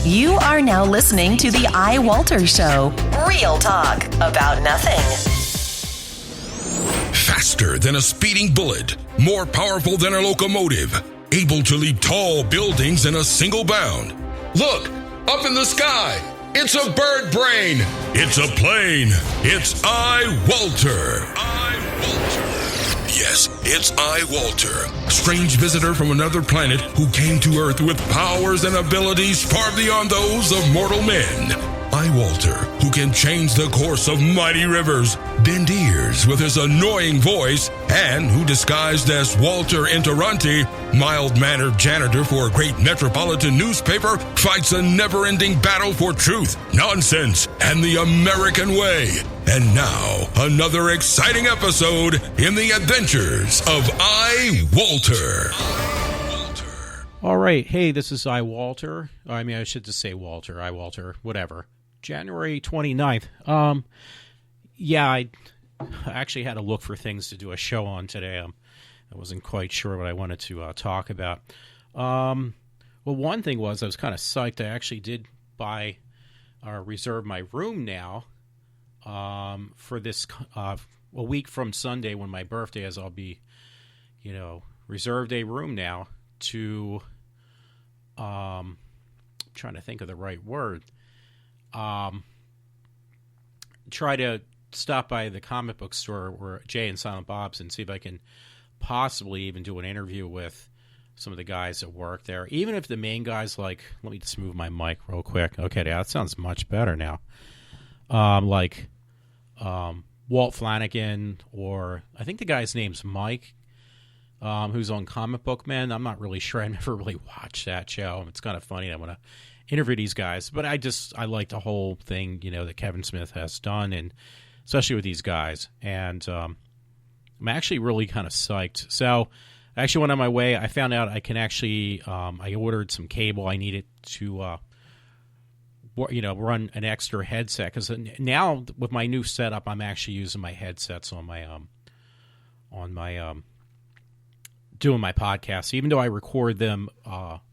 You are now listening to the iWalter Show. Real talk about nothing. Faster than a speeding bullet, more powerful than a locomotive, able to leap tall buildings in a single bound. Look, up in the sky, it's a bird brain, it's a plane, it's iWalter. Yes, it's iWalter, strange visitor from another planet who came to Earth with powers and abilities far beyond those of mortal men. iWalter, who can change the course of mighty rivers, bend ears with his annoying voice, and who disguised as Walter Interranti, mild-mannered janitor for a great metropolitan newspaper, fights a never-ending battle for truth, nonsense, and the American way. And now, another exciting episode in the adventures of iWalter. All right. Hey, this is iWalter. I should just say Walter, iWalter, whatever. January 29th. I actually had to look for things to do a show on today. I wasn't quite sure what I wanted to talk about. Well, one thing was I was kind of psyched. I actually did reserve my room now for this a week from Sunday when my birthday is. I'll be, reserved a room now to trying to think of the right word. Try to stop by the comic book store where Jay and Silent Bob's and see if I can possibly even do an interview with some of the guys that work there. Even if the main guys, like, let me just move my mic real quick. Okay, that sounds much better now. Walt Flanagan, or I think the guy's name's Mike, who's on Comic Book Man. I'm not really sure. I never really watched that show. It's kind of funny. I want to interview these guys, but I like the whole thing, that Kevin Smith has done, and especially with these guys. And I'm actually really kind of psyched. So I actually went on my way. I found out I can actually, I ordered some cable I needed to, run an extra headset, because now with my new setup, I'm actually using my headsets on my doing my podcast. Even though I record them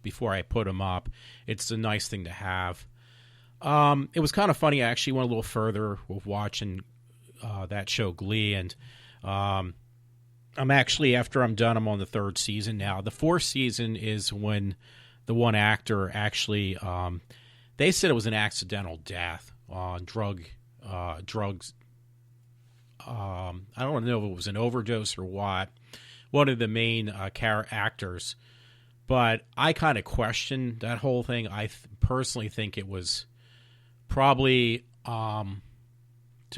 before I put them up, it's a nice thing to have. It was kind of funny. I actually went a little further with watching that show Glee, and I'm actually, after I'm done, I'm on the third season now. The fourth season is when the one actor actually, they said it was an accidental death on drugs. I don't know if it was an overdose or what. One of the main actors, but I kind of questioned that whole thing. I personally think it was probably, to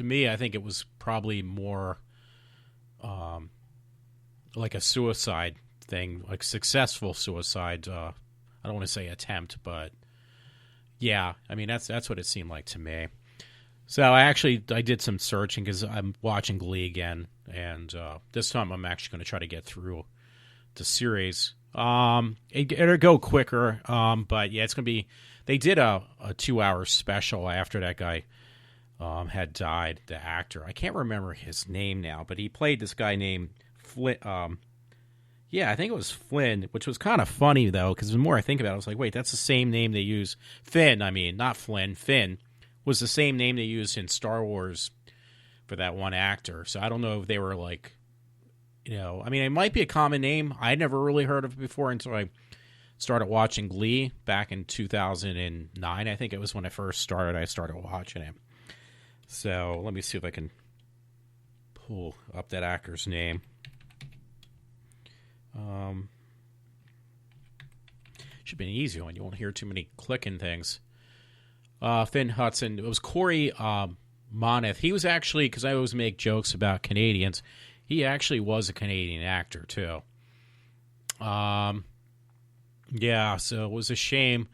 me, I think it was probably more like a suicide thing, like successful suicide. I don't want to say attempt, but yeah, that's what it seemed like to me. So I did some searching because I'm watching Glee again, and this time I'm actually going to try to get through the series. It'll go quicker, but yeah, it's going to be. They did a 2-hour special after that guy had died, the actor. I can't remember his name now, but he played this guy named Flynn. I think it was Flynn, which was kind of funny though, because the more I think about it, I was like, wait, that's the same name they use. Finn, not Flynn. Finn was the same name they used in Star Wars for that one actor. So I don't know if they were like, it might be a common name. I never really heard of it before until I started watching Glee back in 2009. I think it was when I first started. I started watching it. So let me see if I can pull up that actor's name. Should be an easy one. You won't hear too many clicking things. Finn Hudson. It was Corey Moneth. He was actually, because I always make jokes about Canadians, he actually was a Canadian actor too. So it was a shame,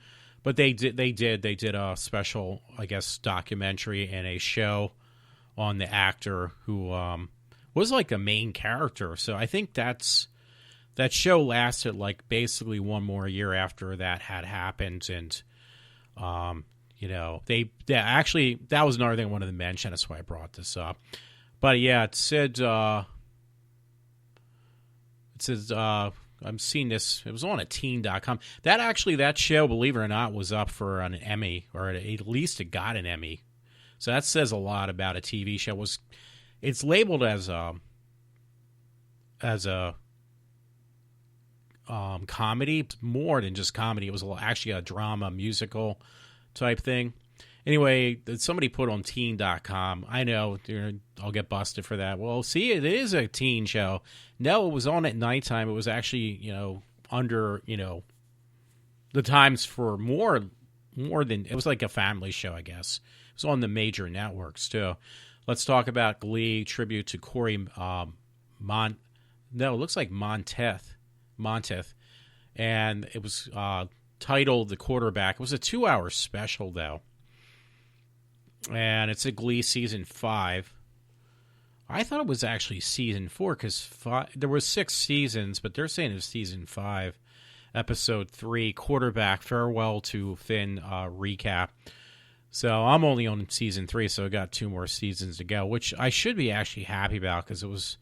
but they did a special, I guess, documentary and a show on the actor who was like a main character. So I think that show lasted like basically one more year after that had happened, and actually that was another thing I wanted to mention. That's why I brought this up. But yeah, it says I'm seeing this. It was on a teen.com. That show, believe it or not, was up for an Emmy, or at least it got an Emmy. So that says a lot about a TV show. It's labeled as a comedy. It's more than just comedy. It was actually a drama musical type thing. Anyway, somebody put on teen.com. I know I'll get busted for that. Well, see, it is a teen show. No, it was on at nighttime. It was actually, under, the times for more than, it was like a family show, I guess. It was on the major networks, too. Let's talk about Glee, tribute to Corey it looks like Monteth. And it was titled The Quarterback. It was a 2-hour special, though. And it's a Glee season 5. I thought it was actually season 4 because there was 6 seasons, but they're saying it was season 5, episode 3, Quarterback, Farewell to Finn recap. So I'm only on season 3, so I got 2 more seasons to go, which I should be actually happy about because it was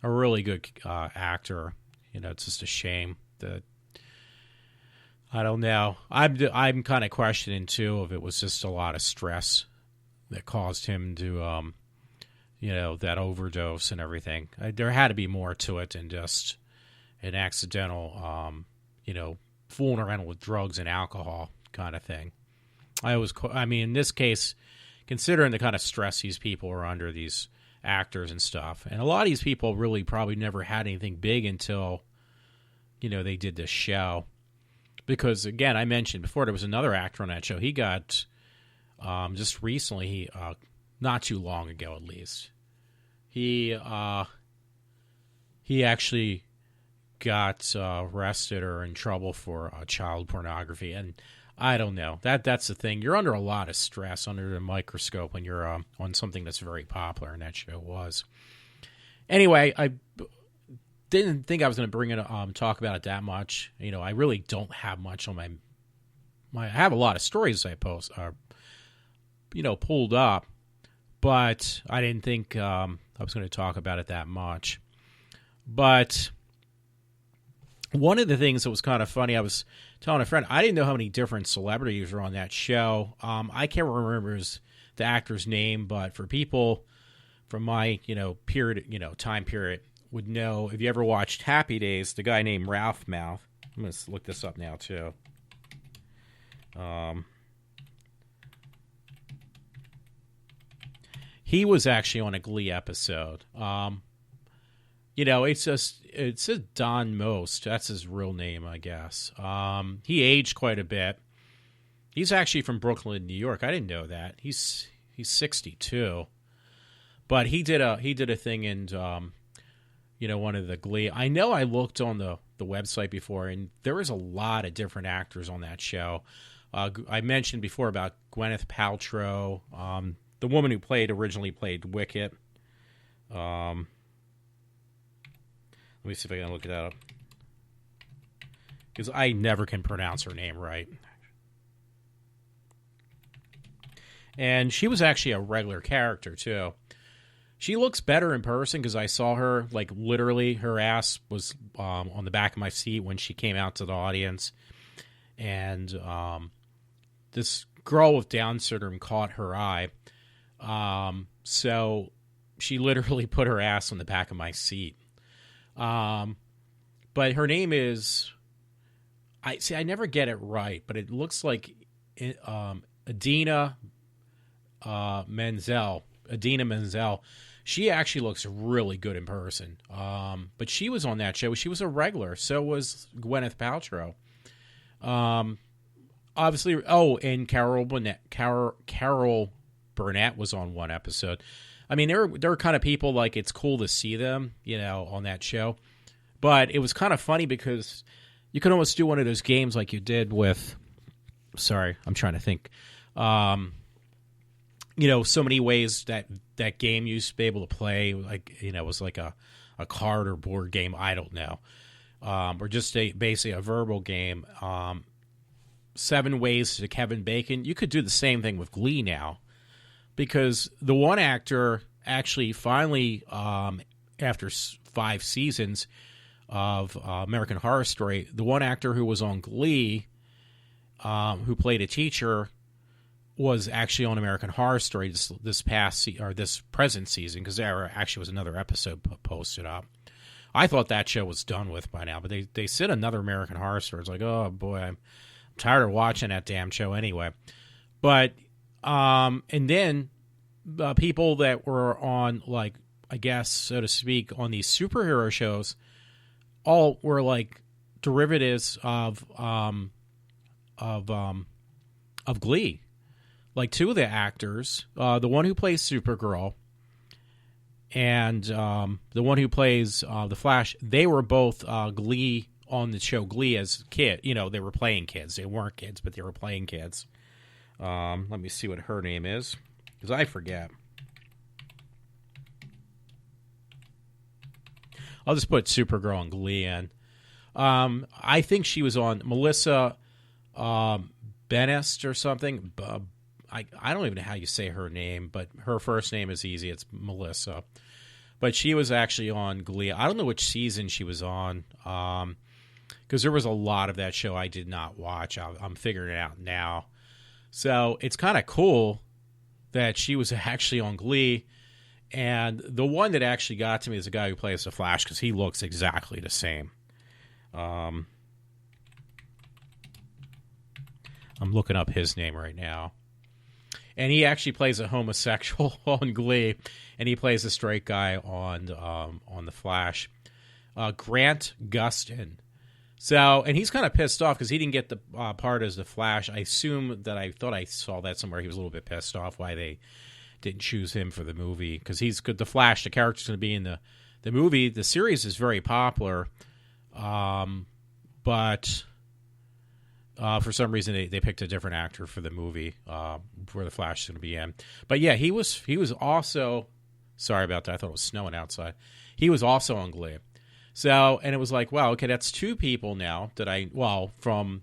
a really good actor. It's just a shame that, I don't know. I'm kind of questioning too if it was just a lot of stress that caused him to, that overdose and everything. There had to be more to it than just an accidental, fooling around with drugs and alcohol kind of thing. In this case, considering the kind of stress these people are under, these actors and stuff, and a lot of these people really probably never had anything big until, they did this show. Because, again, I mentioned before, there was another actor on that show. He got, just recently, not too long ago at least, he actually got arrested or in trouble for child pornography. And I don't know. That's the thing. You're under a lot of stress, under the microscope, when you're on something that's very popular, and that show was. Anyway, I didn't think I was going to bring it talk about it that much. I really don't have much on my I have a lot of stories I post pulled up, but I didn't think I was going to talk about it that much. But one of the things that was kind of funny, I was telling a friend, I didn't know how many different celebrities were on that show. I can't remember the actor's name, but for people from my time period would know, if you ever watched Happy Days, the guy named Ralph Mouth. I'm going to look this up now too. He was actually on a Glee episode. It says Don Most. That's his real name, I guess. He aged quite a bit. He's actually from Brooklyn, New York. I didn't know that. He's 62. But he did a thing in one of the Glee. I know I looked on the website before, and there was a lot of different actors on that show. I mentioned before about Gwyneth Paltrow, the woman who originally played Wicket. Let me see if I can look it up, because I never can pronounce her name right. And she was actually a regular character too. She looks better in person, because I saw her, like, literally her ass was on the back of my seat when she came out to the audience. And this girl with Down syndrome caught her eye. So she literally put her ass on the back of my seat. But her name is, I never get it right, but it looks like Idina Menzel. She actually looks really good in person. But she was on that show. She was a regular. So was Gwyneth Paltrow. Obviously, and Carol Burnett was on one episode. I mean, there were kind of people, like, it's cool to see them, on that show. But it was kind of funny because you could almost do one of those games like you did with, sorry, I'm trying to think. So many ways that game used to be able to play, like, it was like a card or board game, I don't know. Or just basically a verbal game. 7 Ways to Kevin Bacon. You could do the same thing with Glee now, because the one actor actually finally, after 5 seasons, of American Horror Story. The one actor who was on Glee, who played a teacher, was actually on American Horror Story this present season, because there actually was another episode posted up. I thought that show was done with by now, but they said another American Horror Story. It's like, oh boy, I'm tired of watching that damn show anyway. But and then people that were on, like, I guess, so to speak, on these superhero shows, all were like derivatives of Glee. Like, two of the actors, the one who plays Supergirl and the one who plays the Flash, they were both Glee on the show Glee as kid. You know, they were playing kids. They weren't kids, but they were playing kids. Let me see what her name is, because I forget. I'll just put Supergirl and Glee in. I think she was on Melissa Benoist or something. I don't even know how you say her name, but her first name is easy. It's Melissa. But she was actually on Glee. I don't know which season she was on, because there was a lot of that show I did not watch. I'm figuring it out now. So it's kind of cool that she was actually on Glee. And the one that actually got to me is the guy who plays the Flash, because he looks exactly the same. I'm looking up his name right now. And he actually plays a homosexual on Glee, and he plays a straight guy on the Flash. Grant Gustin. So, and he's kind of pissed off because he didn't get the part as the Flash. I thought I saw that somewhere. He was a little bit pissed off why they didn't choose him for the movie, because he's good. The Flash, the character's going to be in the movie. The series is very popular, but for some reason they picked a different actor for the movie where the Flash is going to be in. But yeah, he was also, sorry about that. I thought it was snowing outside. He was also on Glee. So, and it was like, wow, okay, that's two people now that from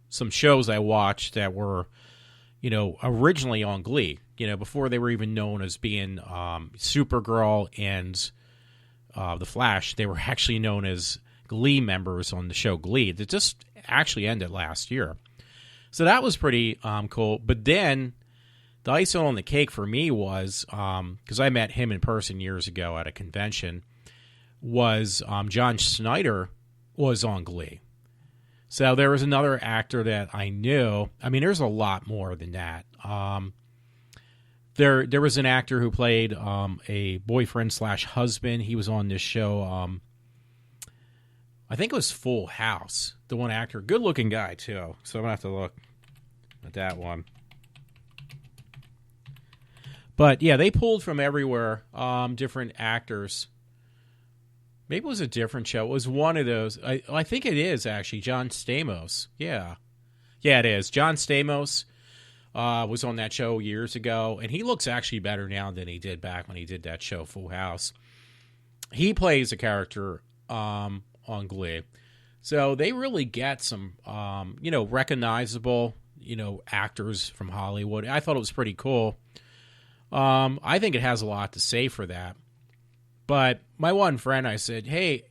some shows I watched that were, originally on Glee, before they were even known as being Supergirl and the Flash. They were actually known as Glee members on the show Glee. That just actually ended last year. So that was pretty cool. But then the icing on the cake for me was, because I met him in person years ago at a convention, was John Schneider was on Glee. So there was another actor that I knew. I mean, there's a lot more than that. There was an actor who played a boyfriend/husband. He was on this show. I think it was Full House. The one actor, good-looking guy too. So I'm gonna have to look at that one. But yeah, they pulled from everywhere, different actors. Maybe it was a different show. It was one of those. I think it is, actually. John Stamos. Yeah. Yeah, it is. John Stamos was on that show years ago, and he looks actually better now than he did back when he did that show, Full House. He plays a character on Glee. So they really get some, recognizable, actors from Hollywood. I thought it was pretty cool. I think it has a lot to say for that. But my one friend, I said, hey,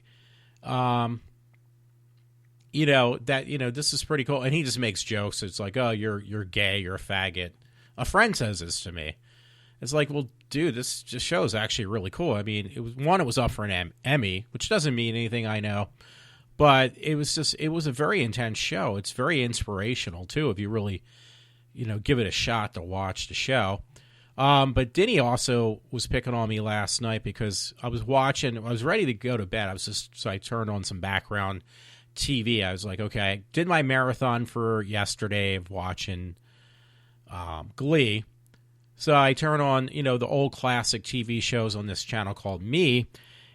this is pretty cool. And he just makes jokes. It's like, oh, you're gay, you're a faggot. A friend says this to me. It's like, well, dude, this just show is actually really cool. I mean, it was up for an Emmy, which doesn't mean anything, I know. But it was a very intense show. It's very inspirational, too, if you really, give it a shot to watch the show. But Denny also was picking on me last night because I was ready to go to bed. So I turned on some background TV. I was like, okay, I did my marathon for yesterday of watching Glee. So I turned on, the old classic TV shows on this channel called Me.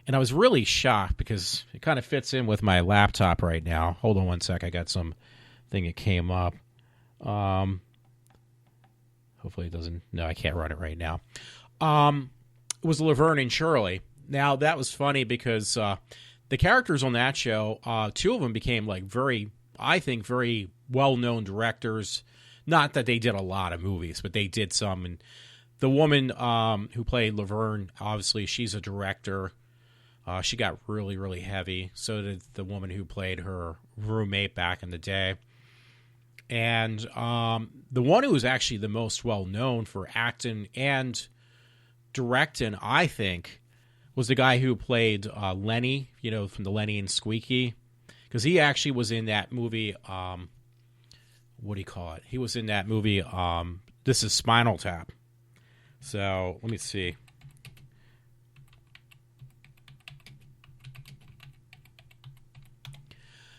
And I was really shocked because it kind of fits in with my laptop right now. Hold on one sec. I got some thing that came up. Hopefully it doesn't. No, I can't run it right now. It was Laverne and Shirley. Now, that was funny because the characters on that show, two of them became very well-known directors. Not that they did a lot of movies, but they did some. And the woman who played Laverne, obviously, she's a director. She got really, really heavy. So did the woman who played her roommate back in the day. And the one who was actually the most well-known for acting and directing, I think, was the guy who played Lenny, from the Lenny and Squeaky. Because he actually was in that movie, what do you call it? He was in that movie, This is Spinal Tap. So, let me see.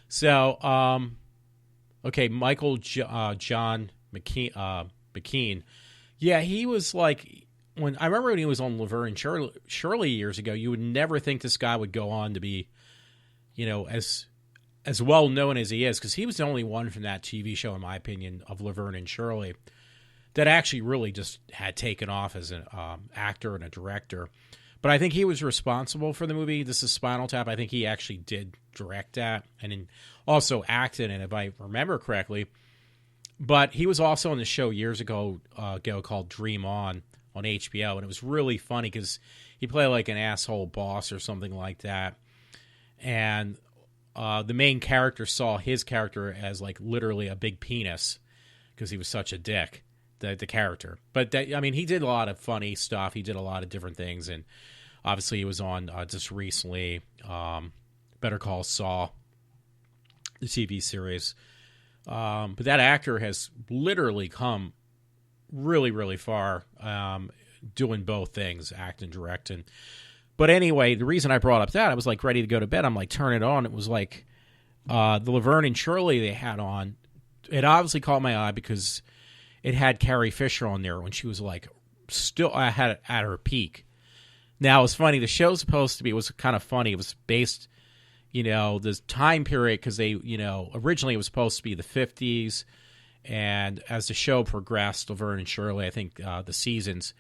So, okay, Michael John McKean. Yeah, he was like, I remember when he was on Laverne and Shirley years ago, you would never think this guy would go on to be, as well known as he is, because he was the only one from that TV show, in my opinion, of Laverne and Shirley, that actually really just had taken off as an actor and a director. But I think he was responsible for the movie This is Spinal Tap. I think he actually did direct that and also acted in it, if I remember correctly. But he was also on the show years ago called Dream On HBO, and it was really funny because he played like an asshole boss or something like that. And the main character saw his character as like literally a big penis because he was such a dick, the character. But he did a lot of funny stuff. He did a lot of different things, and obviously he was on just recently Better Call Saul, the TV series. But that actor has literally come really, really far, doing both things, acting, directing. But anyway, the reason I brought up that, I was like ready to go to bed. I'm like, turn it on. It was like the Laverne and Shirley they had on. It obviously caught my eye because it had Carrie Fisher on there when she was like still at her peak. Now, it's funny. The show's supposed to be, it was kind of funny. It was based, this time period because they, originally it was supposed to be the 50s. And as the show progressed, Laverne and Shirley, I think the seasons,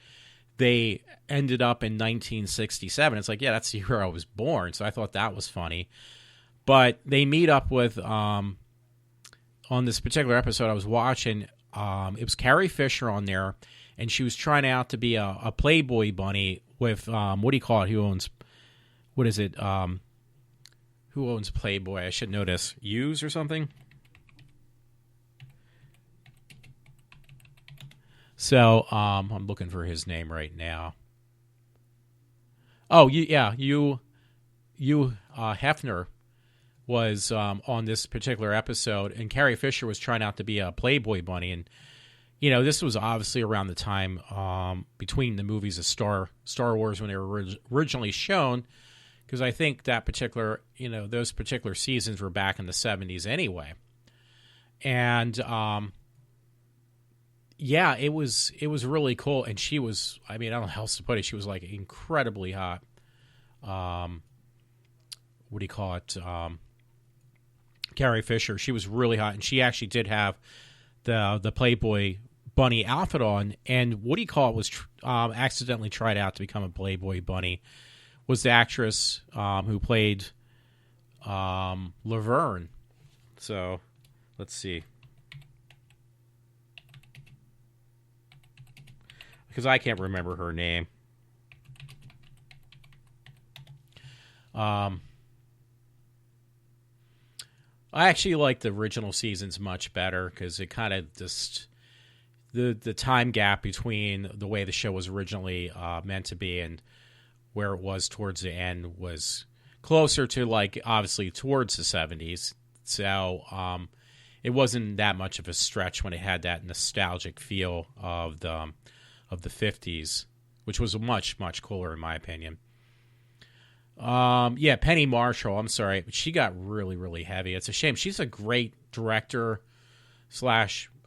they ended up in 1967. It's like, yeah, that's the year I was born. So I thought that was funny. But they meet up with, on this particular episode I was watching, it was Carrie Fisher on there, and she was trying out to be a Playboy bunny with, what do you call it? Who owns, what is it? Who owns Playboy? I should know this. Hughes or something? So, I'm looking for his name right now. Oh, Hugh Hefner was on this particular episode, and Carrie Fisher was trying out to be a Playboy bunny. And, this was obviously around the time between the movies of Star Wars when they were originally shown, because I think that particular, those particular seasons were back in the 70s anyway. And, yeah, it was really cool, and she was, I don't know how else to put it, she was like incredibly hot. What do you call it? Carrie Fisher, she was really hot, and she actually did have the Playboy bunny outfit on, and what do you call it was accidentally tried out to become a Playboy bunny, was the actress who played Laverne. So, let's see. Because I can't remember her name. I actually like the original seasons much better because it kind of just the time gap between the way the show was originally meant to be and where it was towards the end was closer to, like, obviously towards the 70s. So it wasn't that much of a stretch when it had that nostalgic feel of the 50s, which was much, much cooler in my opinion. Yeah, Penny Marshall, I'm sorry, but she got really, really heavy. It's a shame. She's a great director /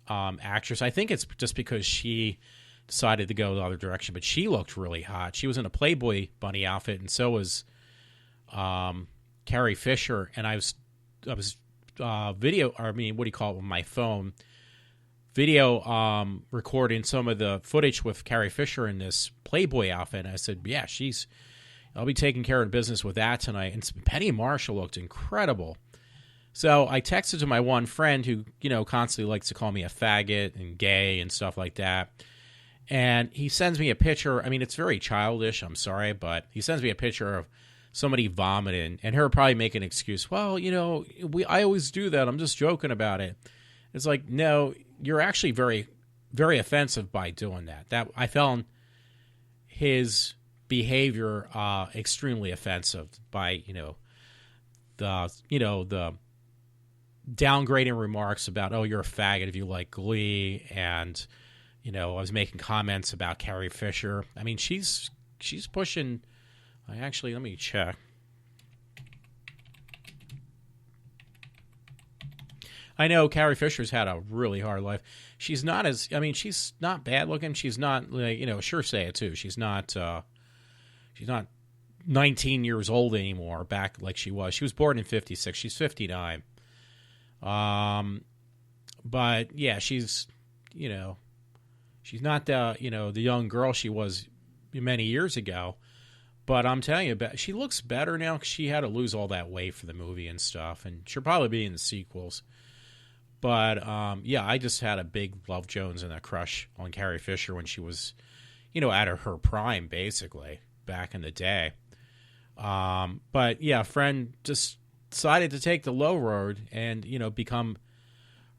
actress. I think it's just because she decided to go the other direction, but she looked really hot. She was in a Playboy bunny outfit, and so was Carrie Fisher. And I was what do you call it, with my phone, video recording some of the footage with Carrie Fisher in this Playboy outfit. And I said, yeah, I'll be taking care of business with that tonight. And Penny Marshall looked incredible. So I texted to my one friend who, constantly likes to call me a faggot and gay and stuff like that. And he sends me a picture. It's very childish, I'm sorry, but he sends me a picture of somebody vomiting, and her probably make an excuse. Well, I always do that. I'm just joking about it. It's like, no, you're actually very, very offensive by doing that. That I found his behavior extremely offensive by the downgrading remarks about, oh, you're a faggot if you like Glee, and I was making comments about Carrie Fisher. I mean, she's pushing. Actually, let me check. I know Carrie Fisher's had a really hard life. She's not she's not bad looking. She's not sure say it too. She's not 19 years old anymore back like she was. She was born in 56. She's 59. But yeah, she's not the young girl she was many years ago. But I'm telling you, she looks better now because she had to lose all that weight for the movie and stuff, and she'll probably be in the sequels. But yeah, I just had a big Love Jones and a crush on Carrie Fisher when she was, out of her prime, basically back in the day. But yeah, friend just decided to take the low road and become,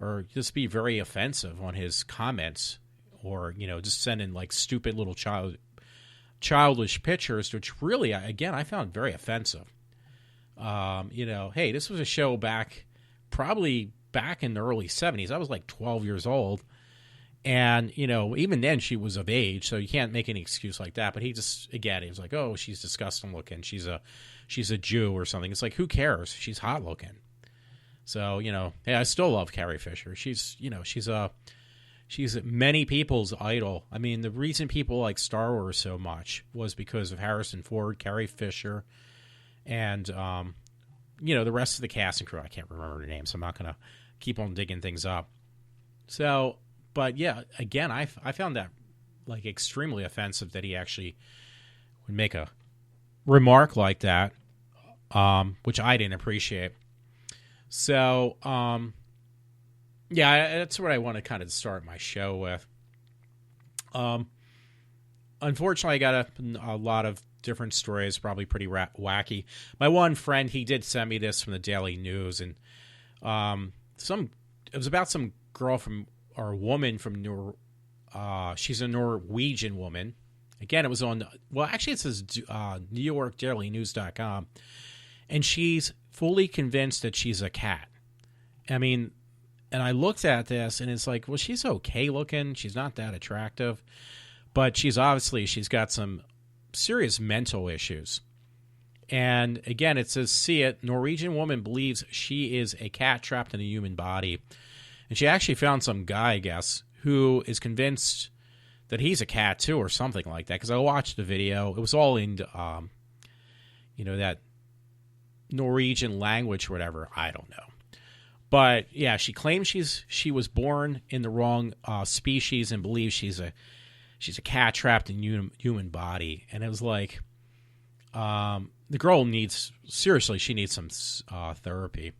or just be very offensive on his comments, or just sending like stupid little childish pictures, which really, again, I found very offensive. Hey, this was a show probably back in the early 70s. I was like 12 years old, and even then she was of age, so you can't make any excuse like that. But he was like, oh, she's disgusting looking, she's a Jew or something. It's like, who cares? She's hot looking. So hey, I still love Carrie Fisher. She's many people's idol. I mean, the reason people like Star Wars so much was because of Harrison Ford, Carrie Fisher, and the rest of the cast and crew. I can't remember their names, so I'm not going to keep on digging things up. So, but yeah, again, I found that like extremely offensive that he actually would make a remark like that, which I didn't appreciate. So, yeah, that's what I want to kind of start my show with. Unfortunately, I got a lot of different stories, probably pretty wacky. My one friend, he did send me this from the Daily News, and it was about some girl or woman from she's a Norwegian woman. Again, it was on, well, actually it says NewYorkDailyNews.com, and she's fully convinced that she's a cat. I mean, and I looked at this, and it's like, well, she's okay looking. She's not that attractive, but she's got some serious mental issues. And again, it says, see it, Norwegian woman believes she is a cat trapped in a human body. And she actually found some guy, I guess, who is convinced that he's a cat too, or something like that. Because I watched the video. It was all in, that Norwegian language or whatever. I don't know. But yeah, she claims she was born in the wrong species and believes she's a cat trapped in human body. And it was like, the girl needs some therapy.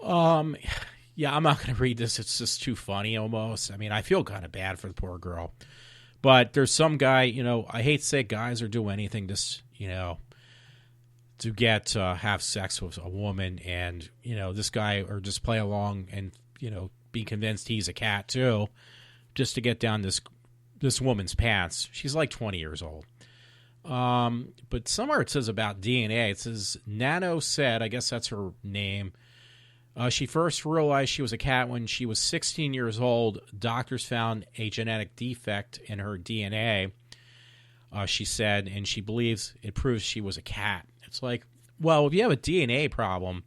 Yeah, I'm not going to read this. It's just too funny almost. I mean, I feel kind of bad for the poor girl. But there's some guy, I hate to say guys are doing anything just, to get have sex with a woman, and this guy, or just play along and be convinced he's a cat too, just to get down this woman's pants. She's like 20 years old. But somewhere it says about DNA. It says Nano said, I guess that's her name. She first realized she was a cat when she was 16 years old. Doctors found a genetic defect in her DNA, she said, and she believes it proves she was a cat. It's like, well, if you have a DNA problem,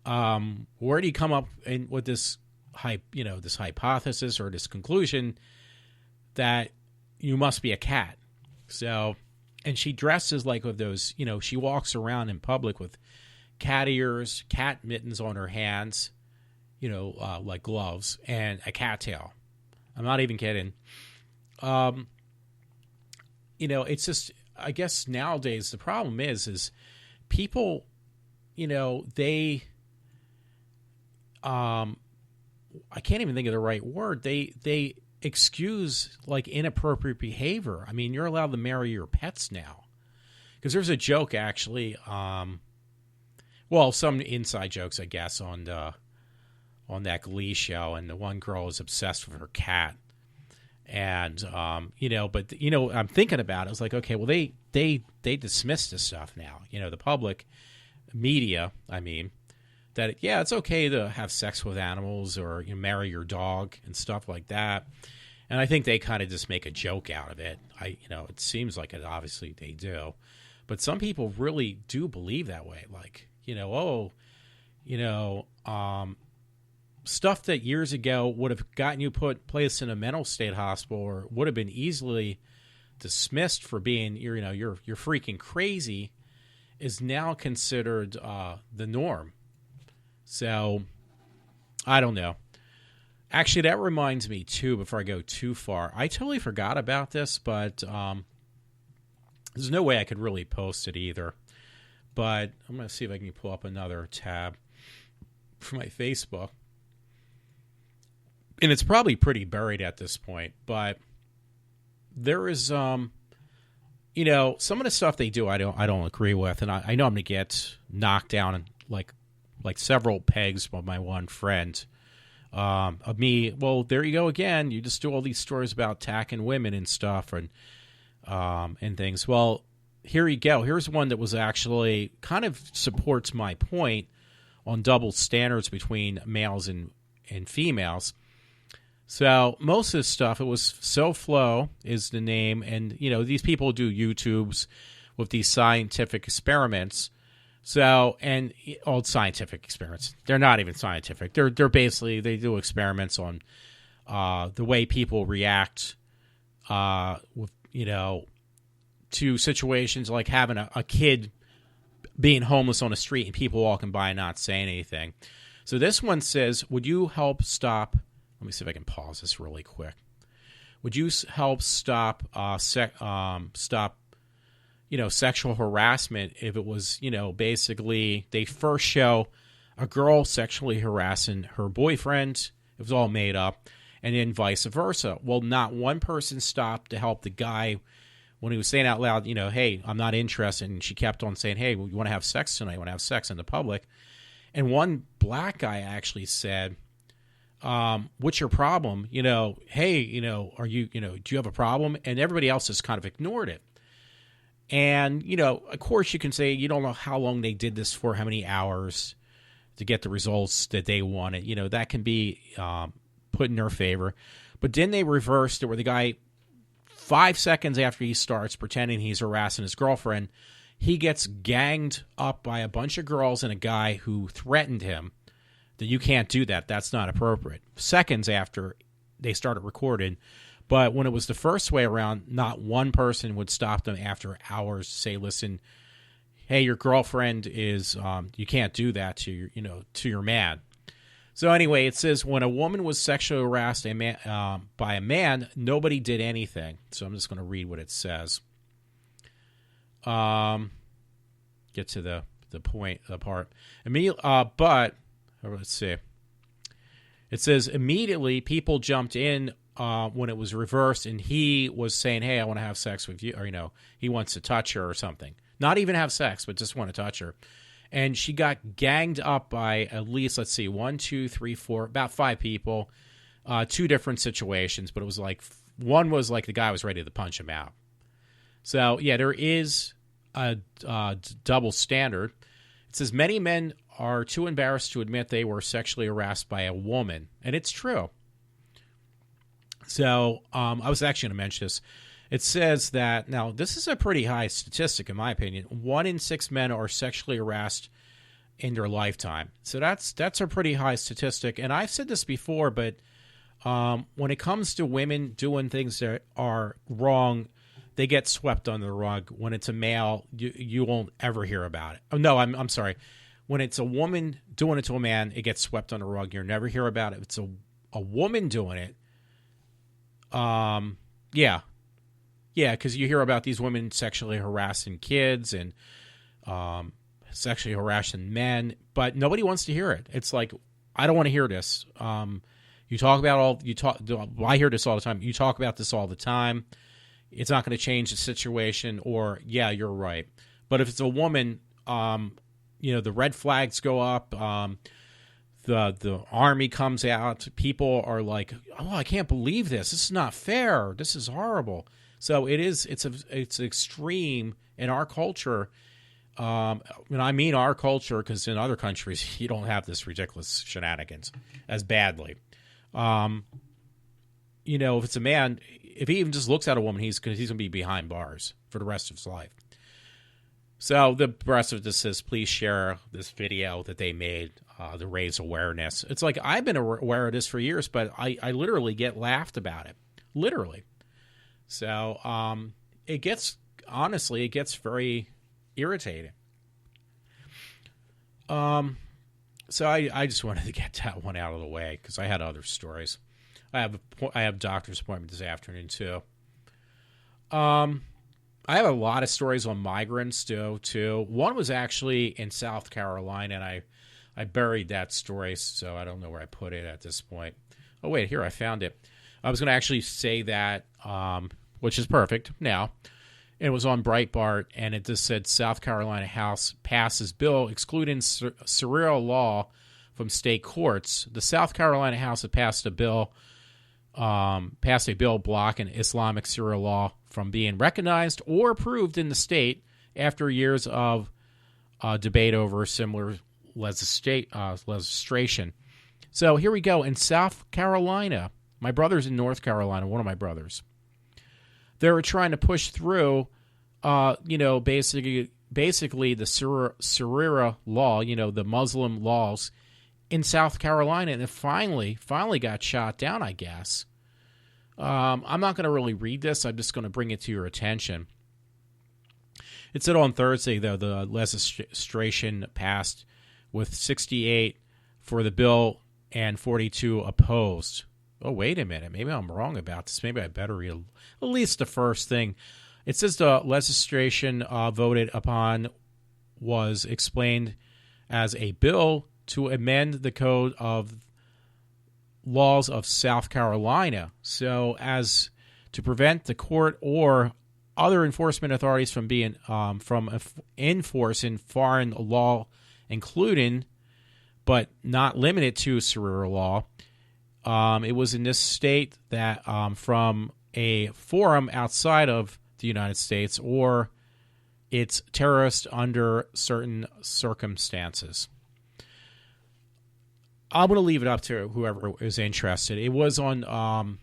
where do you come up with this this hypothesis or this conclusion that you must be a cat? So, and she dresses like with those, she walks around in public with cat ears, cat mittens on her hands, like gloves, and a cat tail. I'm not even kidding. It's just, I guess nowadays the problem is people, they, I can't even think of the right word. They excuse like inappropriate behavior. I mean, you're allowed to marry your pets now. because there's a joke actually. Well, some inside jokes, I guess, on that Glee show, and the one girl is obsessed with her cat, and but I'm thinking about it. I was like, okay, well, they dismiss this stuff now. The public media, I mean, that it's okay to have sex with animals or marry your dog and stuff like that. And I think they kind of just make a joke out of it. It seems like it. Obviously, they do, but some people really do believe that way. Like, stuff that years ago would have gotten you placed in a mental state hospital, or would have been easily dismissed for being you're freaking crazy, is now considered the norm. So I don't know. Actually, that reminds me, too, before I go too far, I totally forgot about this, but there's no way I could really post it either. But I'm going to see if I can pull up another tab for my Facebook. And it's probably pretty buried at this point, but there is, some of the stuff they do I don't agree with, and I know I'm going to get knocked down in like several pegs by my one friend. Of me, well, there you go again. You just do all these stories about attacking women and stuff and things. Well, here you go. Here's one that was actually kind of supports my point on double standards between males and females. So most of this stuff, it was SoFlo is the name, and these people do YouTubes with these scientific experiments. So, and old scientific experiments, they're not even scientific. They're basically, they do experiments on the way people react with, to situations like having a kid being homeless on the street and people walking by and not saying anything. So this one says, would you help stop, let me see if I can pause this really quick. Would you help stop sexual harassment if it was, basically they first show a girl sexually harassing her boyfriend. It was all made up. And then vice versa. Well, not one person stopped to help the guy when he was saying out loud, hey, I'm not interested. And she kept on saying, hey, well, you want to have sex tonight? You want to have sex in the public? And one black guy actually said, what's your problem? Hey, are you, do you have a problem? And everybody else just kind of ignored it. And, of course you can say you don't know how long they did this for, how many hours to get the results that they wanted. That can be put in their favor. But then they reversed it where the guy, 5 seconds after he starts pretending he's harassing his girlfriend, he gets ganged up by a bunch of girls and a guy who threatened him that you can't do that. That's not appropriate. Seconds after they started recording. But when it was the first way around, not one person would stop them after hours to say, listen, hey, your girlfriend is, you can't do that to your man. So anyway, it says when a woman was sexually harassed by a man, nobody did anything. So I'm just going to read what it says. Get to the part. But let's see. It says immediately people jumped in when it was reversed, and he was saying, hey, I want to have sex with you, or, he wants to touch her or something. Not even have sex, but just want to touch her. And she got ganged up by at least, let's see, 1, 2, 3, 4, about 5 people, 2 different situations, but it was like, one was like the guy was ready to punch him out. So, yeah, there is a double standard. It says many men are too embarrassed to admit they were sexually harassed by a woman, and it's true. So I was actually going to mention this. It says that, now this is a pretty high statistic in my opinion, 1 in 6 men are sexually harassed in their lifetime. So that's a pretty high statistic. And I've said this before, but when it comes to women doing things that are wrong, they get swept under the rug. When it's a male, you won't ever hear about it. Oh, no, I'm sorry. When it's a woman doing it to a man, it gets swept under the rug. You'll never hear about it. If it's a woman doing it, yeah, because you hear about these women sexually harassing kids and sexually harassing men, but nobody wants to hear it. It's like, I don't want to hear this. You talk about I hear this all the time. You talk about this all the time. It's not going to change the situation, or, yeah, you're right. But if it's a woman, the red flags go up. The army comes out. People are like, "Oh, I can't believe this. This is not fair. This is horrible." So it's extreme in our culture. And I mean our culture, because in other countries you don't have this ridiculous shenanigans as badly. If it's a man, if he even just looks at a woman, he's going to be behind bars for the rest of his life. So the rest of this says, please share this video that they made to raise awareness. It's like, I've been aware of this for years, but I literally get laughed about it. Literally. So it gets very irritating. So I just wanted to get that one out of the way because I had other stories. I have a doctor's appointment this afternoon too. I have a lot of stories on migrants too. One was actually in South Carolina, and I buried that story, so I don't know where I put it at this point. Oh wait, here I found it. I was going to actually say that, which is perfect now. It was on Breitbart, and it just said South Carolina House passes bill excluding Sharia law from state courts. The South Carolina House had passed a bill blocking Islamic Sharia law from being recognized or approved in the state after years of debate over similar legislation. So here we go. In South Carolina, my brother's in North Carolina, one of my brothers. They were trying to push through, basically the Sharia law, the Muslim laws in South Carolina, and it finally got shot down, I guess. I'm not going to really read this. I'm just going to bring it to your attention. It said on Thursday, though, the legislation passed with 68 for the bill and 42 opposed. Oh, wait a minute. Maybe I'm wrong about this. Maybe I better read at least the first thing. It says the legislation voted upon was explained as a bill to amend the Code of Laws of South Carolina, so as to prevent the court or other enforcement authorities from enforcing foreign law, including but not limited to Sharia law. It was in this state that from a forum outside of the United States or it's terrorist under certain circumstances. I'm going to leave it up to whoever is interested. It was on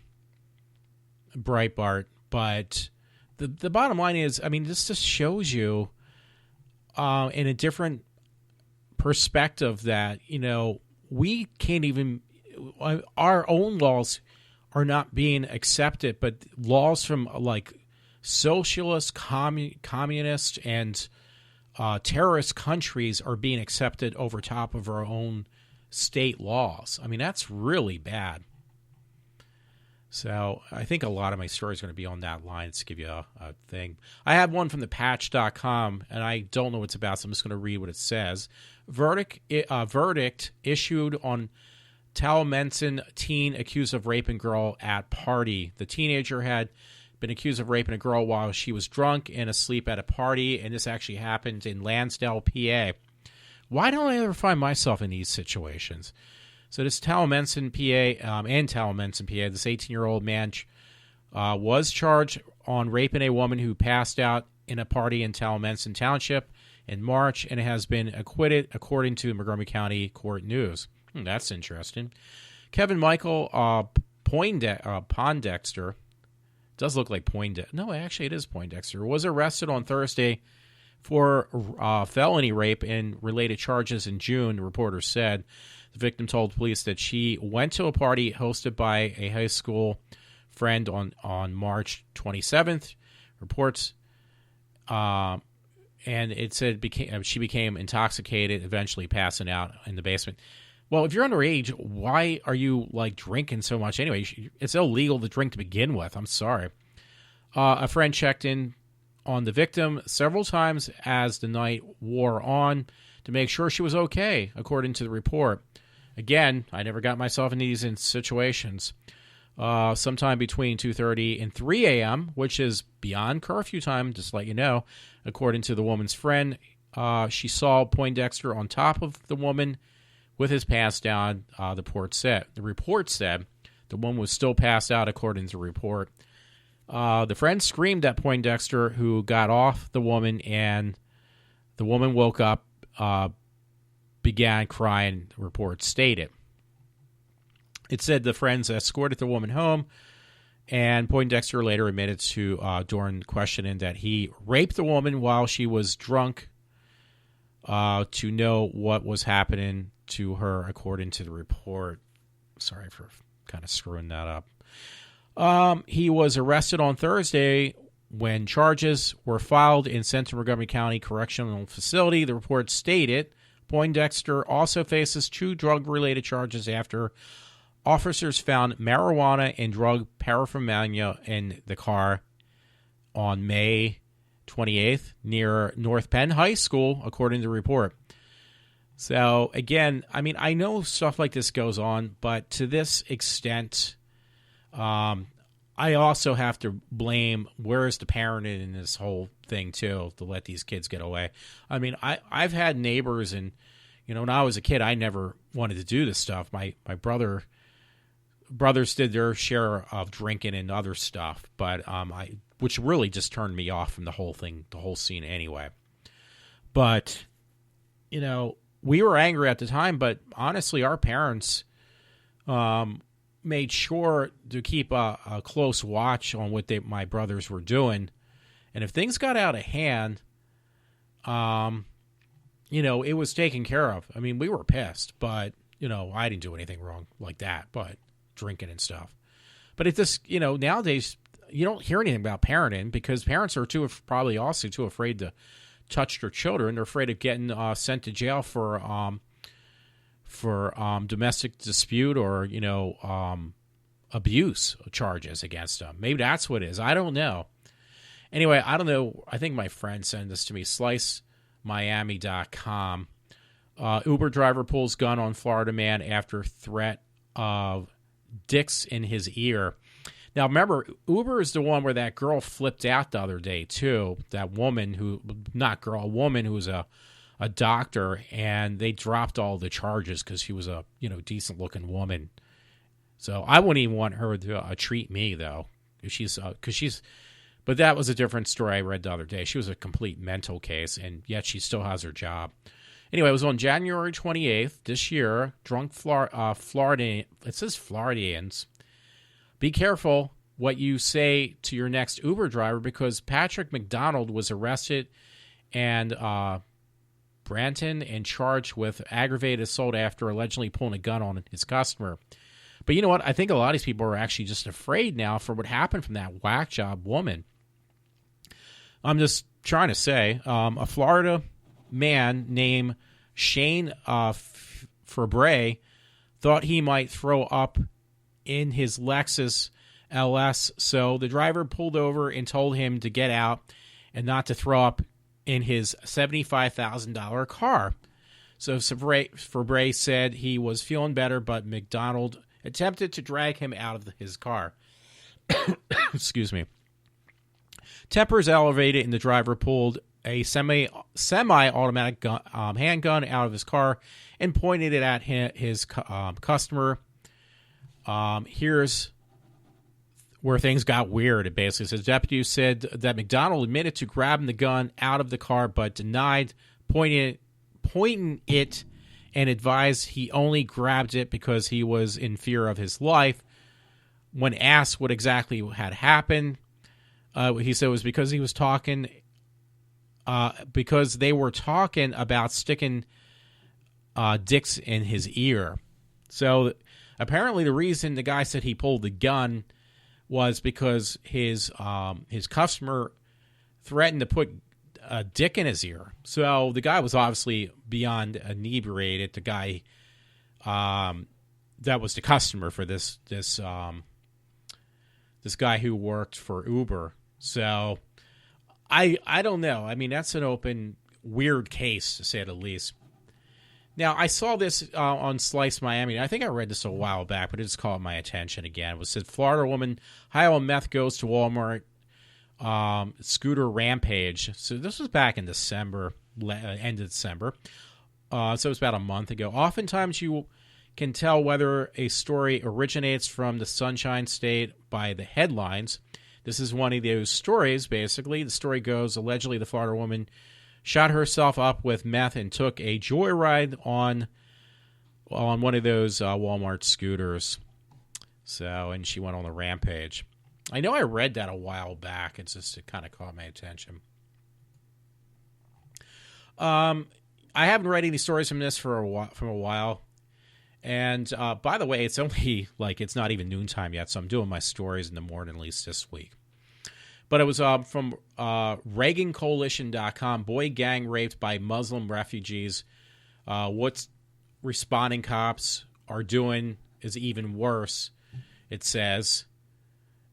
Breitbart, but the bottom line is, this just shows you in a different perspective that, we can't even, our own laws are not being accepted, but laws from like socialist, communist, and terrorist countries are being accepted over top of our own state laws. That's really bad. So I think a lot of my story is going to be on that line to give you a thing. I have one from thepatch.com, and I don't know what it's about, so I'm just going to read what it says. Verdict issued on Towamencin teen accused of raping girl at party. The teenager had been accused of raping a girl while she was drunk and asleep at a party, and this actually happened in Lansdale, PA. Why don't I ever find myself in these situations? So this Towamencin, PA, this 18-year-old man was charged on raping a woman who passed out in a party in Towamencin Township in March and has been acquitted, according to Montgomery County Court News. That's interesting. Kevin Michael Poindexter, does look like Poindexter. No, actually it is Poindexter, was arrested on Thursday for felony rape and related charges in June, the reporter said. The victim told police that she went to a party hosted by a high school friend on March 27th. Reports, and it said she became intoxicated, eventually passing out in the basement. Well, if you're underage, why are you drinking so much anyway? It's illegal to drink to begin with. I'm sorry. A friend checked in on the victim several times as the night wore on to make sure she was okay, according to the report. Again, I never got myself in these situations. sometime between 2:30 and 3 a.m., which is beyond curfew time, just to let you know. According to the woman's friend, she saw Poindexter on top of the woman with his pants down, the report said. The woman was still passed out, according to the report. The friend screamed at Poindexter, who got off the woman, and the woman woke up, began crying, the report stated. It said the friends escorted the woman home, and Poindexter later admitted to, during questioning, that he raped the woman while she was drunk to know what was happening to her, according to the report. Sorry for kind of screwing that up. He was arrested on Thursday when charges were filed in Central Montgomery County Correctional Facility. The report stated Poindexter also faces 2 drug-related charges after officers found marijuana and drug paraphernalia in the car on May 28th near North Penn High School, according to the report. So, again, I mean, I know stuff like this goes on, but to this extent, I also have to blame where is the parenting in this whole thing, too, to let these kids get away. I mean, I've had neighbors, and, when I was a kid, I never wanted to do this stuff. My brothers did their share of drinking and other stuff, but which really just turned me off from the whole thing, the whole scene anyway. But, we were angry at the time, but honestly, our parents made sure to keep a close watch on what my brothers were doing. And if things got out of hand, it was taken care of. I mean, we were pissed, but, I didn't do anything wrong like that, but drinking and stuff. But nowadays, you don't hear anything about parenting because parents are probably also too afraid to touch their children. They're afraid of getting sent to jail for domestic dispute or abuse charges against them. Maybe that's what it is. I don't know. Anyway, I don't know. I think my friend sent this to me. SliceMiami.com. Uber driver pulls gun on Florida man after threat of dicks in his ear. Now, remember, Uber is the one where that girl flipped out the other day, too. That woman a woman who was a doctor, and they dropped all the charges because she was a, decent-looking woman. So I wouldn't even want her to treat me, though. But that was a different story I read the other day. She was a complete mental case, and yet she still has her job. Anyway, it was on January 28th this year. Drunk Floridian, it says Floridians. Be careful what you say to your next Uber driver because Patrick McDonald was arrested and Branton and charged with aggravated assault after allegedly pulling a gun on his customer. But you know what? I think a lot of these people are actually just afraid now for what happened from that whack job woman. I'm just trying to say, a Florida man named Shane Fabre thought he might throw up in his Lexus LS, so the driver pulled over and told him to get out and not to throw up in his $75,000 car. So Fabre said he was feeling better, but McDonald attempted to drag him out of his car. Excuse me. Tempers elevated, and the driver pulled a semi-automatic handgun out of his car and pointed it at his customer. Here's where things got weird. It basically says deputies said that McDonald admitted to grabbing the gun out of the car, but denied pointing it and advised he only grabbed it because he was in fear of his life. When asked what exactly had happened, he said it was because he was talking, because they were talking about sticking dicks in his ear. So apparently the reason the guy said he pulled the gun was because his customer threatened to put a dick in his ear. So the guy was obviously beyond inebriated. The guy that was the customer for this guy who worked for Uber. So I don't know. I mean, that's an open, weird case, to say the least. Now, I saw this on Slice Miami. I think I read this a while back, but it just caught my attention again. It was said, Florida woman, high on meth goes to Walmart, scooter rampage. So this was back in December, end of December. So it was about a month ago. Oftentimes you can tell whether a story originates from the Sunshine State by the headlines. This is one of those stories, basically. The story goes, allegedly the Florida woman shot herself up with meth and took a joyride on one of those Walmart scooters. So, and she went on the rampage. I know I read that a while back. It kind of caught my attention. I haven't read any stories from this from a while. And by the way, it's only it's not even noontime yet, so I'm doing my stories in the morning, at least this week. But it was from ReaganCoalition.com. Boy gang raped by Muslim refugees. What responding cops are doing is even worse, it says.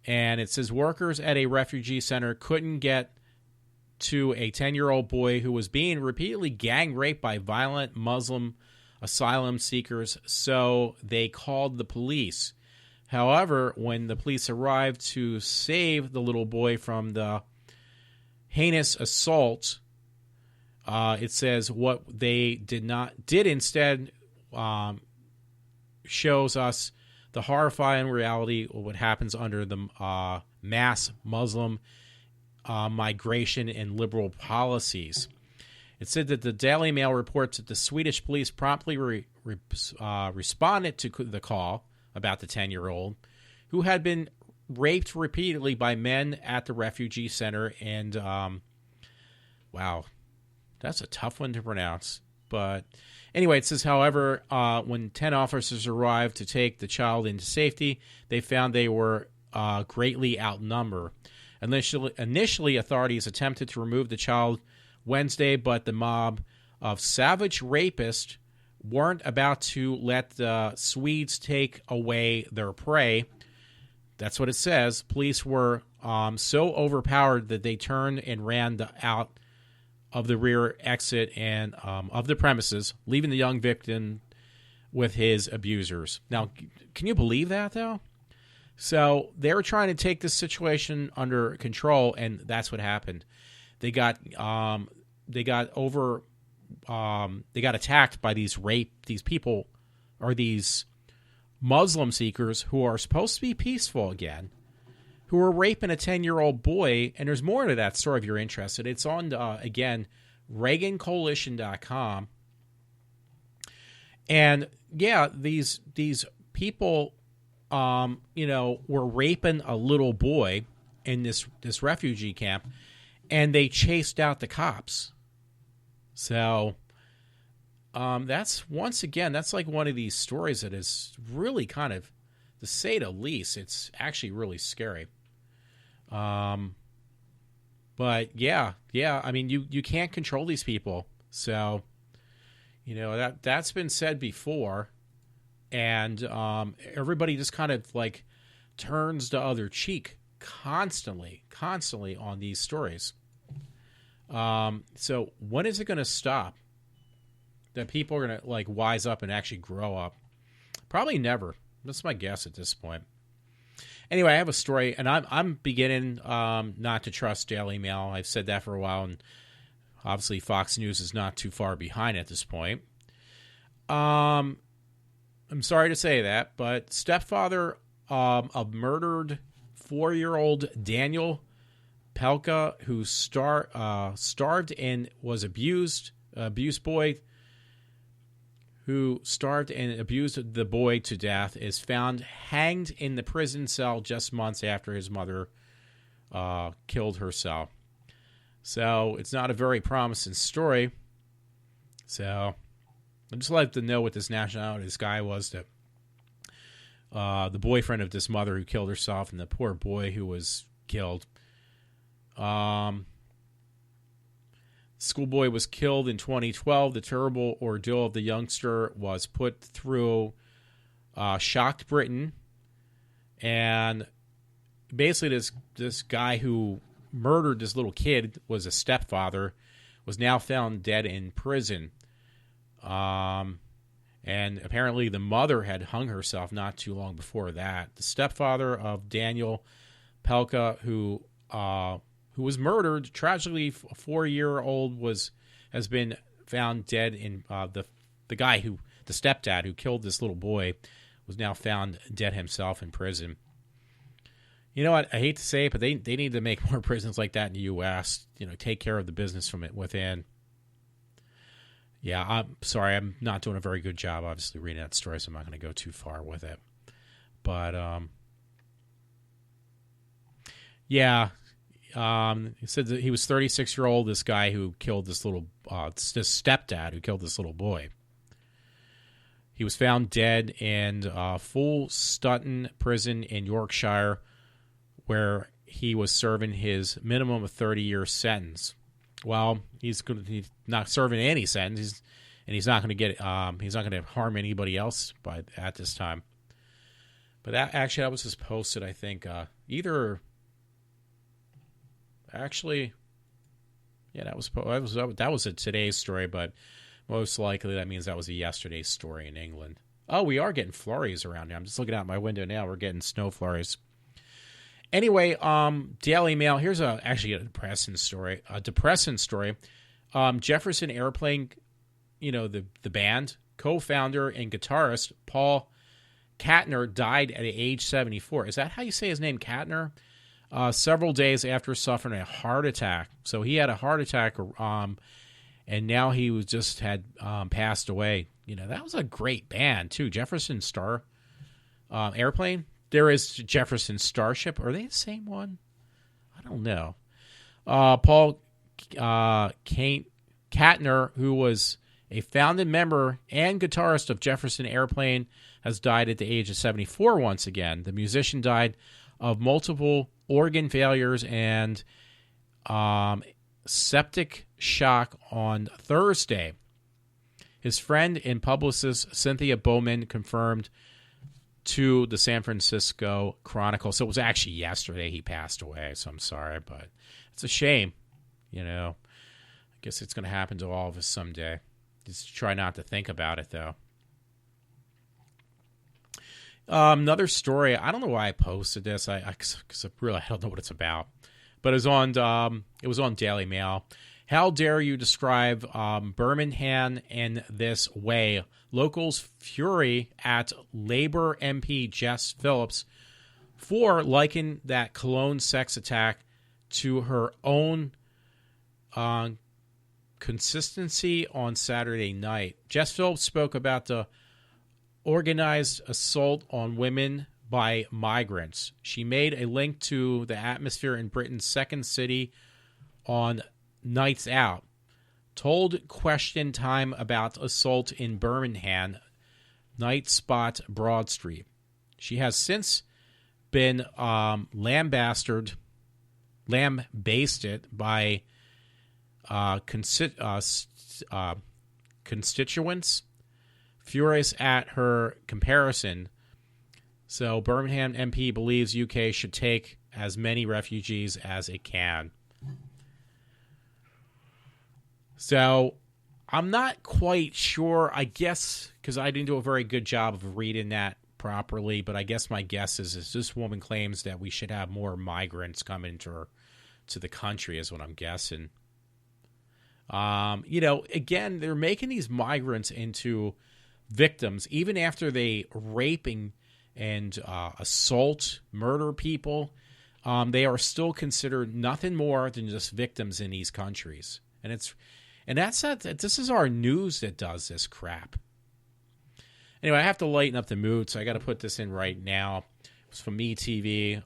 And it says workers at a refugee center couldn't get to a 10-year-old boy who was being repeatedly gang raped by violent Muslim asylum seekers, so they called the police. However, when the police arrived to save the little boy from the heinous assault, it says what they did instead shows us the horrifying reality of what happens under the mass Muslim migration and liberal policies. It said that the Daily Mail reports that the Swedish police promptly responded to the call about the 10-year-old who had been raped repeatedly by men at the refugee center. And, wow, that's a tough one to pronounce. But anyway, it says, however, when 10 officers arrived to take the child into safety, they found they were greatly outnumbered. Initially, authorities attempted to remove the child Wednesday, but the mob of savage rapists weren't about to let the Swedes take away their prey. That's what it says. Police were so overpowered that they turned and ran out of the rear exit and of the premises, leaving the young victim with his abusers. Now, can you believe that, though? So they were trying to take this situation under control, and that's what happened. They got attacked by these people, or these Muslim seekers who are supposed to be peaceful again, who are raping a 10-year-old boy. And there's more to that story if you're interested. It's on, again, ReaganCoalition.com. And yeah, these people, were raping a little boy in this refugee camp, and they chased out the cops. So that's like one of these stories that is really kind of, to say the least, it's actually really scary. But yeah, I mean, you can't control these people. So, that's been said before, and everybody just kind of turns the other cheek constantly on these stories. So when is it going to stop that people are going to wise up and actually grow up? Probably never. That's my guess at this point. Anyway, I have a story, and I'm beginning not to trust Daily Mail. I've said that for a while, and obviously Fox News is not too far behind at this point. I'm sorry to say that, but stepfather of murdered 4-year-old Daniel Pelka, who starved and was abused boy, who starved and abused the boy to death, is found hanged in the prison cell just months after his mother killed herself. So it's not a very promising story. So I'd just like to know what this nationality this guy was, that the boyfriend of this mother who killed herself and the poor boy who was killed. Schoolboy was killed in 2012. The terrible ordeal of the youngster was put through shocked Britain. And basically this guy who murdered this little kid was a stepfather, was now found dead in prison. And apparently the mother had hung herself not too long before that. The stepfather of Daniel Pelka, who was murdered tragically, a 4-year-old has been found dead in the guy the stepdad who killed this little boy was now found dead himself in prison. You know what? I hate to say it, but they need to make more prisons like that in the U.S. Take care of the business from it within. Yeah, I'm sorry. I'm not doing a very good job, obviously, reading that story, so I'm not going to go too far with it. But, yeah, he said that he was 36-year-old, this guy who killed this stepdad who killed this little boy. He was found dead in Full Stutton Prison in Yorkshire, where he was serving his minimum of 30-year sentence. Well, he's not serving any sentence, and he's not going to get he's not going to harm anybody else at this time. But that was just posted, I think, that was a today's story, but most likely that means that was a yesterday's story in England. Oh, we are getting flurries around here. I'm just looking out my window now. We're getting snow flurries. Anyway, Daily Mail. Here's actually a depressing story. Jefferson Airplane, the band, co-founder and guitarist Paul Kattner died at age 74. Is that how you say his name, Kattner? Several days after suffering a heart attack. So he had a heart attack, and now he had passed away. That was a great band too. Jefferson Airplane. There is Jefferson Starship. Are they the same one? I don't know. Paul Kattner, who was a founding member and guitarist of Jefferson Airplane, has died at the age of 74 once again. The musician died of multiple organ failures and septic shock on Thursday. His friend and publicist Cynthia Bowman confirmed to the San Francisco Chronicle. So it was actually yesterday he passed away, so I'm sorry, but it's a shame. I guess it's going to happen to all of us someday. Just try not to think about it, though. Another story. I don't know why I posted this. Because I don't know what it's about. But it was on Daily Mail. How dare you describe Birmingham in this way? Locals fury at Labour MP Jess Phillips for likening that Cologne sex attack to her own consistency on Saturday night. Jess Phillips spoke about the organized assault on women by migrants. She made a link to the atmosphere in Britain's second city on Nights Out. Told Question Time about assault in Birmingham, Night Spot, Broad Street. She has since been lambasted by constituents, furious at her comparison. So Birmingham MP believes UK should take as many refugees as it can. So I'm not quite sure, I guess, because I didn't do a very good job of reading that properly, but I guess my guess is this woman claims that we should have more migrants coming to the country is what I'm guessing. Again, they're making these migrants into victims, even after they rape and assault, murder people. They are still considered nothing more than just victims in these countries. This is our news that does this crap. Anyway, I have to lighten up the mood, so I got to put this in right now. It's from MeTV.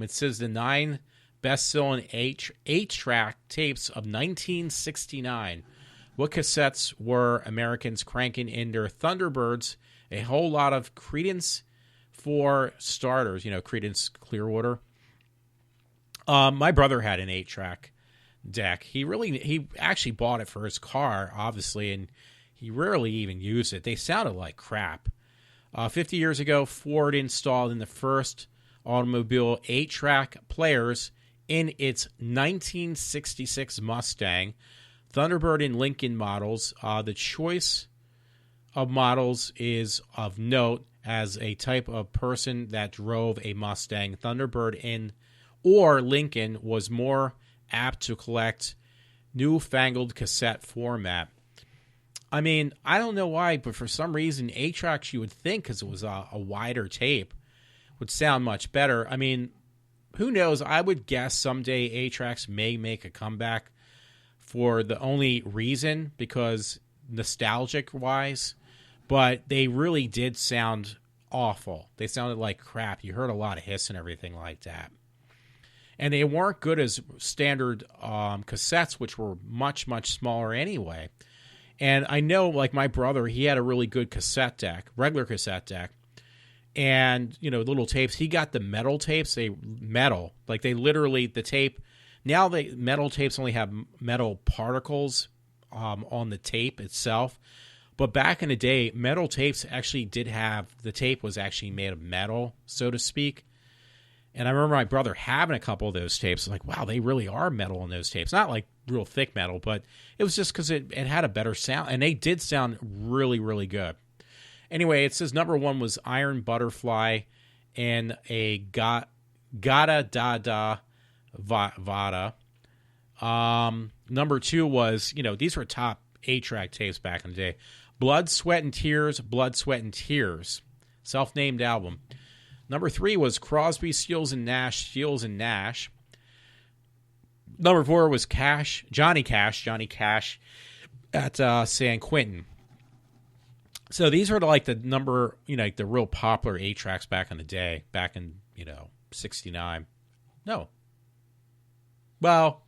It says the 9 best-selling 8-track tapes of 1969. What cassettes were Americans cranking in their Thunderbirds? A whole lot of Creedence for starters. Creedence Clearwater. My brother had an 8-track deck. He actually bought it for his car, obviously, and he rarely even used it. They sounded like crap. 50 years ago, Ford installed in the first automobile 8-track players in its 1966 Mustang, Thunderbird, and Lincoln models. The choice of models is of note as a type of person that drove a Mustang, Thunderbird or Lincoln was more apt to collect newfangled cassette format. I mean, I don't know why, but for some reason, 8-tracks, you would think, because it was a wider tape, would sound much better. I mean, who knows? I would guess someday 8-tracks may make a comeback for the only reason, because nostalgic-wise, but they really did sound awful. They sounded like crap. You heard a lot of hiss and everything like that. And they weren't good as standard cassettes, which were much, much smaller anyway. And I know, like, my brother, he had a really good cassette deck, regular cassette deck. And, you know, little tapes. He got the metal tapes. They literally, the tape, now metal tapes only have metal particles on the tape itself. But back in the day, metal tapes actually did have, the tape was actually made of metal, so to speak. And I remember my brother having a couple of those tapes. Like, wow, they really are metal in those tapes. Not like real thick metal, but it was just because it had a better sound. And they did sound really, really good. Anyway, it says number 1 was Iron Butterfly and a Gada Da Vada. Number 2 was, you know, these were top 8-track tapes back in the day. Blood, Sweat, and Tears, Blood, Sweat, and Tears. Self-named album. Number 3 was Crosby, Stills and Nash. Number 4 was Johnny Cash at San Quentin. So these are like the number, you know, like the real popular 8-tracks back in the day, back in, you know, 69. No. Well,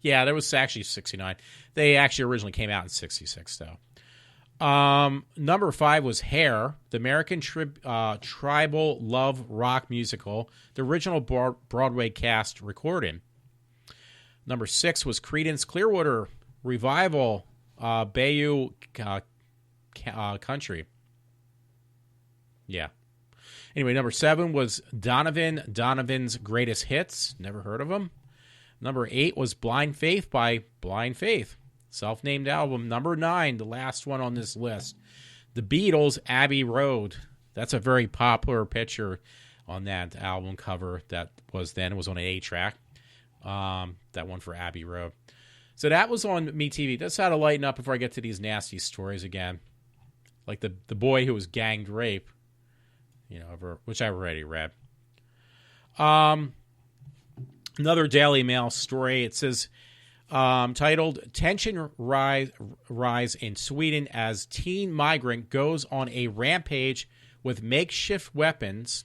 yeah, there was actually 69. They actually originally came out in 66, though. Number 5 was Hair, the American tribal love rock musical, the original Broadway cast recording. Number 6 was Creedence Clearwater Revival, Bayou Country. Yeah. Anyway, number 7 was Donovan's Greatest Hits. Never heard of him. Number 8 was Blind Faith by Blind Faith. Self-named album. Number 9, the last one on this list. The Beatles, Abbey Road. That's a very popular picture on that album cover that was then. It was on an 8-track. That one for Abbey Road. So that was on MeTV. That's how to lighten up before I get to these nasty stories again. Like the boy who was ganged rape, you know, which I already read. Another Daily Mail story. It says, titled, Tension Rise in Sweden as Teen Migrant Goes on a Rampage with Makeshift Weapons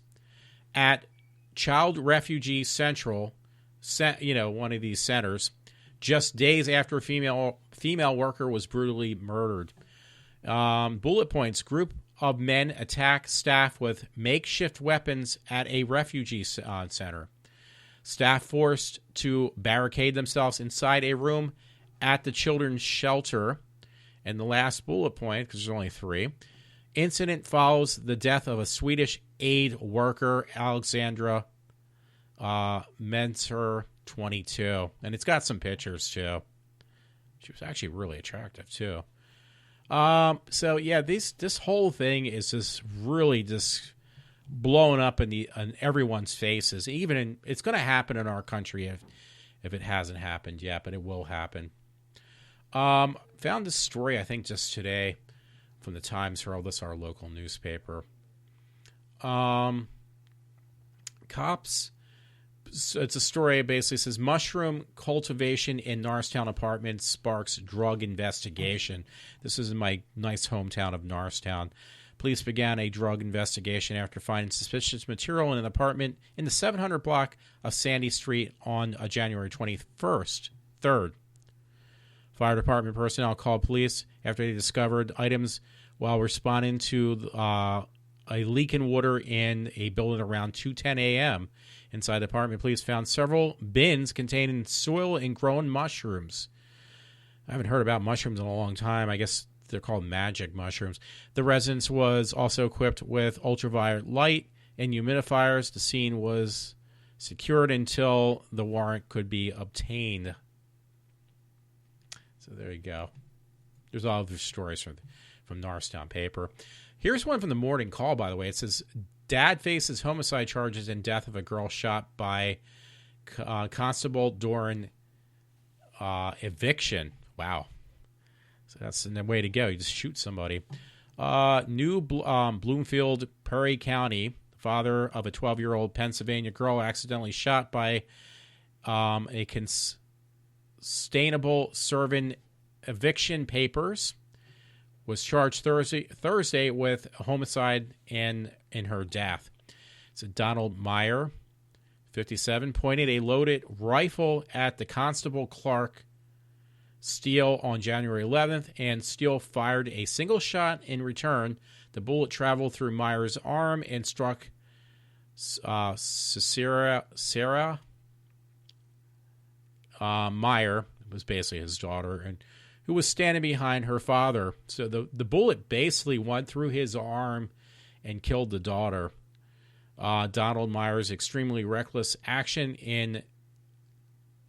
at Child Refugee Central, you know, one of these centers, just days after a female worker was brutally murdered. Bullet points. Group of men attack staff with makeshift weapons at a refugee center. Staff forced to barricade themselves inside a room at the children's shelter. And the last bullet point, because there's only 3, incident follows the death of a Swedish aid worker, Alexandra Menser, 22. And it's got some pictures, too. She was actually really attractive, too. So, yeah, this whole thing is just really just blown up in everyone's faces. It's going to happen in our country if it hasn't happened yet, but it will happen. Found this story, I think, just today from the Times Herald. This is our local newspaper. Cops. So it's a story. Basically says mushroom cultivation in Norristown apartments sparks drug investigation. This is in my nice hometown of Norristown. Police began a drug investigation after finding suspicious material in an apartment in the 700 block of Sandy Street on January 21st, 3rd. Fire department personnel called police after they discovered items while responding to a leak in water in a building around 2:10 a.m. Inside the apartment, police found several bins containing soil and grown mushrooms. I haven't heard about mushrooms in a long time. I guess they're called magic mushrooms. The residence was also equipped with ultraviolet light and humidifiers. The scene was secured until the warrant could be obtained. So there you go. There's all of the stories from from Norristown Paper. Here's one from the Morning Call, by the way. It says, dad faces homicide charges in death of a girl shot by Constable during eviction. Wow. So that's the way to go. You just shoot somebody. Bloomfield, Perry County, father of a 12-year-old Pennsylvania girl accidentally shot by a sustainable serving eviction papers, was charged Thursday with homicide in her death. So Donald Meyer, 57, pointed a loaded rifle at the Constable Clark Steele on January 11th, and Steele fired a single shot in return. The bullet traveled through Meyer's arm and struck Sarah Meyer, was basically his daughter, and who was standing behind her father. So the bullet basically went through his arm and killed the daughter. Donald Meyer's extremely reckless action in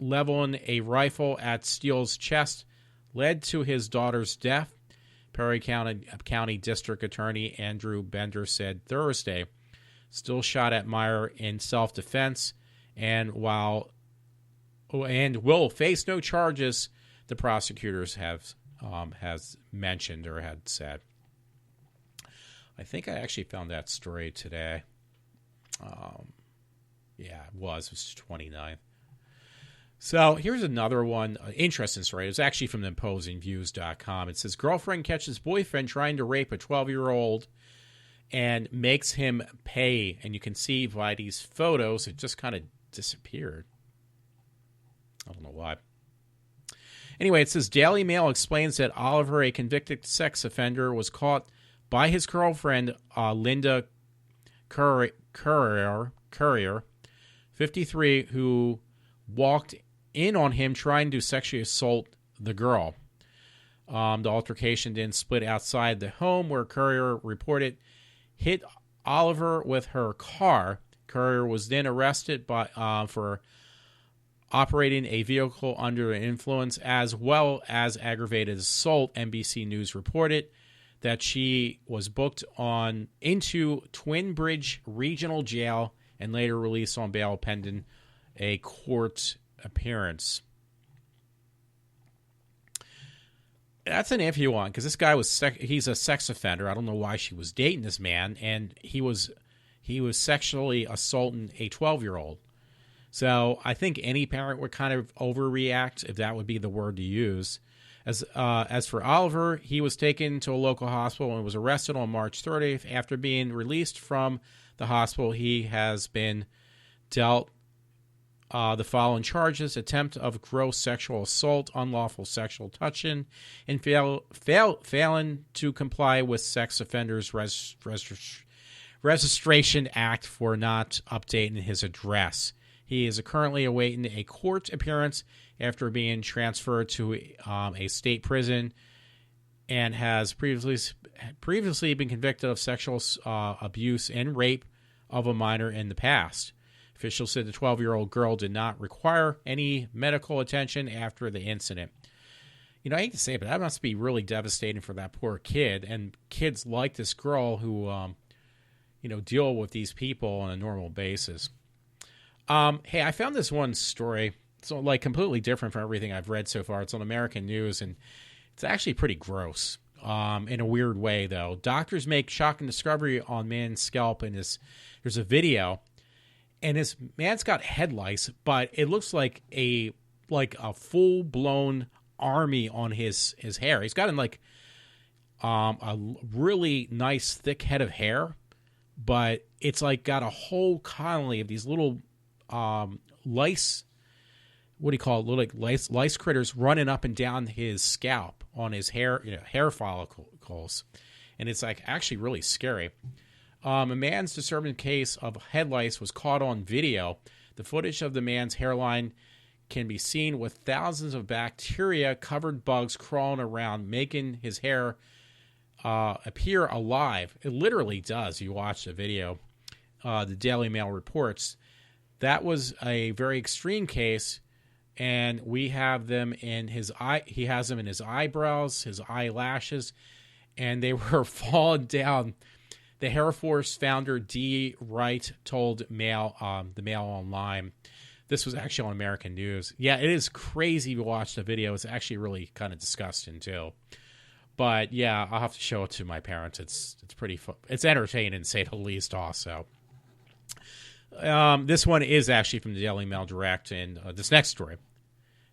leveling a rifle at Steele's chest led to his daughter's death, Perry County District Attorney Andrew Bender said Thursday. Steele shot at Meyer in self-defense and will face no charges, the prosecutors has mentioned or had said. I think I actually found that story today. It was 29th. So here's another one, interesting story. It was actually from the imposingviews.com. It says, girlfriend catches boyfriend trying to rape a 12-year-old and makes him pay. And you can see by these photos, it just kind of disappeared. I don't know why. Anyway, it says, Daily Mail explains that Oliver, a convicted sex offender, was caught by his girlfriend, Linda Courier, 53, who walked in on him trying to sexually assault the girl. The altercation then split outside the home, where Courier reported hit Oliver with her car. Courier was then arrested for operating a vehicle under the influence, as well as aggravated assault. NBC News reported that she was booked into Twin Bridge Regional Jail and later released on bail pending a court appearance. That's an iffy one, because this guy he's a sex offender. I don't know why she was dating this man, and he was sexually assaulting a 12-year-old. So I think any parent would kind of overreact, if that would be the word to use. As for Oliver, he was taken to a local hospital and was arrested on March 30th. After being released from the hospital, he has been dealt the following charges: attempt of gross sexual assault, unlawful sexual touching, and failing to comply with Sex Offenders Registration Act for not updating his address. He is currently awaiting a court appearance after being transferred to a state prison, and has previously been convicted of sexual abuse and rape of a minor in the past. Officials said the 12-year-old girl did not require any medical attention after the incident. I hate to say it, but that must be really devastating for that poor kid, and kids like this girl who, deal with these people on a normal basis. Hey, I found this one story. It's completely different from everything I've read so far. It's on American News, and it's actually pretty gross. In a weird way, though. Doctors make shocking discovery on man's scalp, and there's a video. And this man's got head lice, but it looks like a full-blown army on his hair. He's got a really nice thick head of hair, but it's got a whole colony of these little lice. What do you call it? Little lice critters running up and down his scalp on his hair, hair follicles, and it's actually really scary. A man's disturbing case of head lice was caught on video. The footage of the man's hairline can be seen with thousands of bacteria-covered bugs crawling around, making his hair appear alive. It literally does. You watch the video. The Daily Mail reports that was a very extreme case, and we have them in his eye. He has them in his eyebrows, his eyelashes, and they were falling down. The Air Force founder D. Wright told the Mail Online. This was actually on American News. Yeah, it is crazy to watch the video. It's actually really kind of disgusting too. But yeah, I'll have to show it to my parents. It's pretty fun. It's entertaining, to say the least. Also, this one is actually from the Daily Mail Direct, and this next story,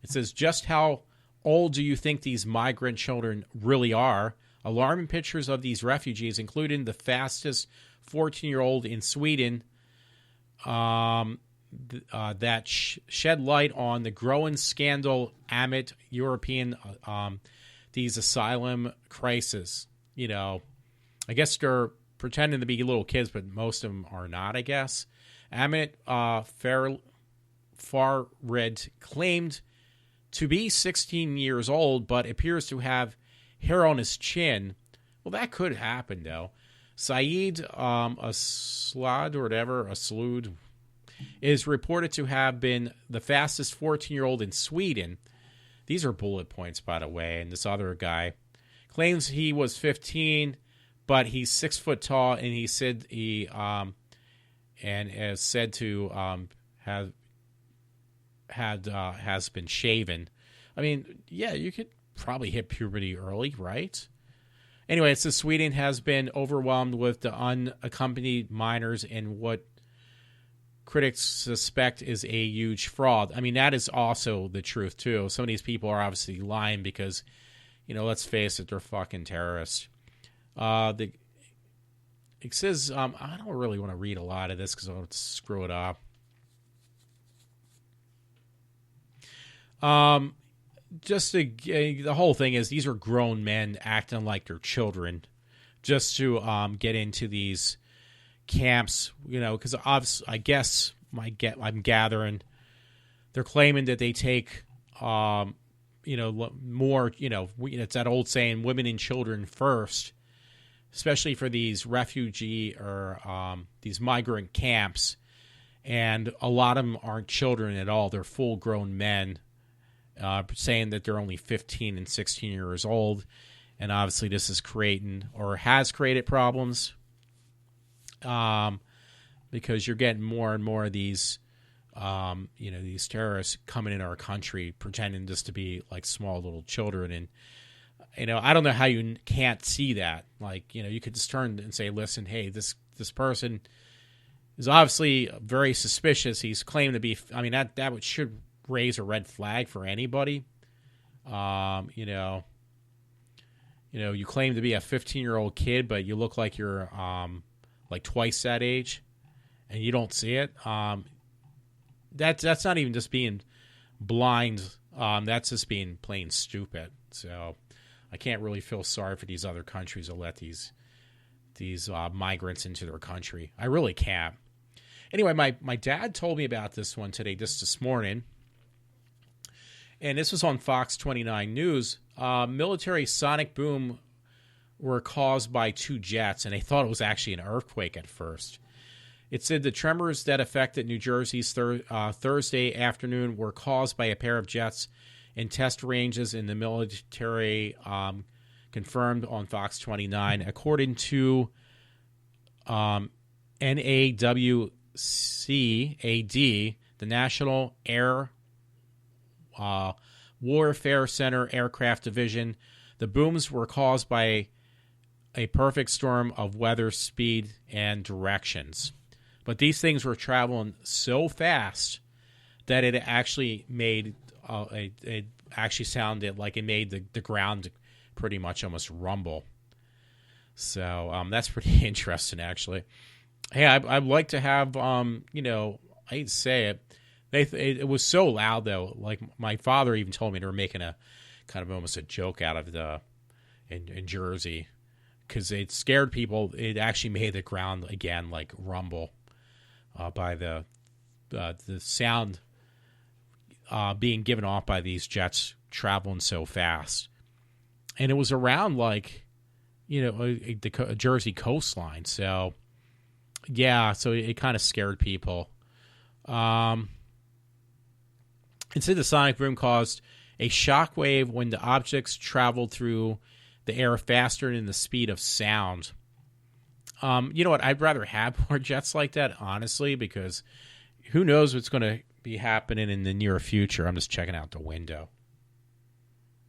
it says, "Just how old do you think these migrant children really are? Alarming pictures of these refugees, including the fastest 14-year-old in Sweden." That shed light on the growing scandal amid European these asylum crisis. You know, I guess they're pretending to be little kids, but most of them are not, I guess. Amit Farid claimed to be 16 years old, but appears to have hair on his chin. Well, that could happen, though. Saeed Aslud, is reported to have been the fastest 14-year-old in Sweden. These are bullet points, by the way. And this other guy claims he was 15, but he's 6 foot tall, and he said and is said to has been shaven. I mean, yeah, you could probably hit puberty early, right? Anyway, it says Sweden has been overwhelmed with the unaccompanied minors in what critics suspect is a huge fraud. I mean, that is also the truth, too. Some of these people are obviously lying because, you know, let's face it, they're fucking terrorists. It says, I don't really want to read a lot of this because I'll screw it up. The whole thing is these are grown men acting like they're children just to get into these camps, you know, because I guess I'm gathering they're claiming that they take, more, you know, it's that old saying, women and children first, especially for these refugee or these migrant camps. And a lot of them aren't children at all. They're full-grown men, saying that they're only 15 and 16 years old. And obviously this is creating or has created problems because you're getting more and more of these, these terrorists coming in our country pretending just to be like small little children. And, you know, I don't know how you can't see that. Like, you know, you could just turn and say, listen, hey, this person is obviously very suspicious. He's claimed to be, I mean, that should raise a red flag for anybody. You claim to be a 15-year-old kid, but you look like you're like twice that age, and you don't see it. That's not even just being blind. That's just being plain stupid. So I can't really feel sorry for these other countries that let these migrants into their country. I really can't. Anyway, my dad told me about this one today, just this morning. And this was on Fox 29 News. Military sonic boom were caused by 2 jets, and they thought it was actually an earthquake at first. It said the tremors that affected New Jersey's Thursday afternoon were caused by a pair of jets in test ranges in the military, confirmed on Fox 29. According to NAWCAD, the National Air Warfare Center Aircraft Division, the booms were caused by a perfect storm of weather, speed, and directions. But these things were traveling so fast that it actually made it actually sounded like it made the ground pretty much almost rumble. So that's pretty interesting, actually. Hey, I'd like to have I hate to say it. It was so loud, though. Like, my father even told me they were making a kind of almost a joke out of in Jersey because it scared people. It actually made the ground again like rumble by the sound being given off by these jets traveling so fast, and it was around like the Jersey coastline. So yeah, so it kind of scared people. Instead, the sonic boom caused a shock wave when the objects traveled through the air faster than the speed of sound. You know what? I'd rather have more jets like that, honestly, because who knows what's going to be happening in the near future. I'm just checking out the window.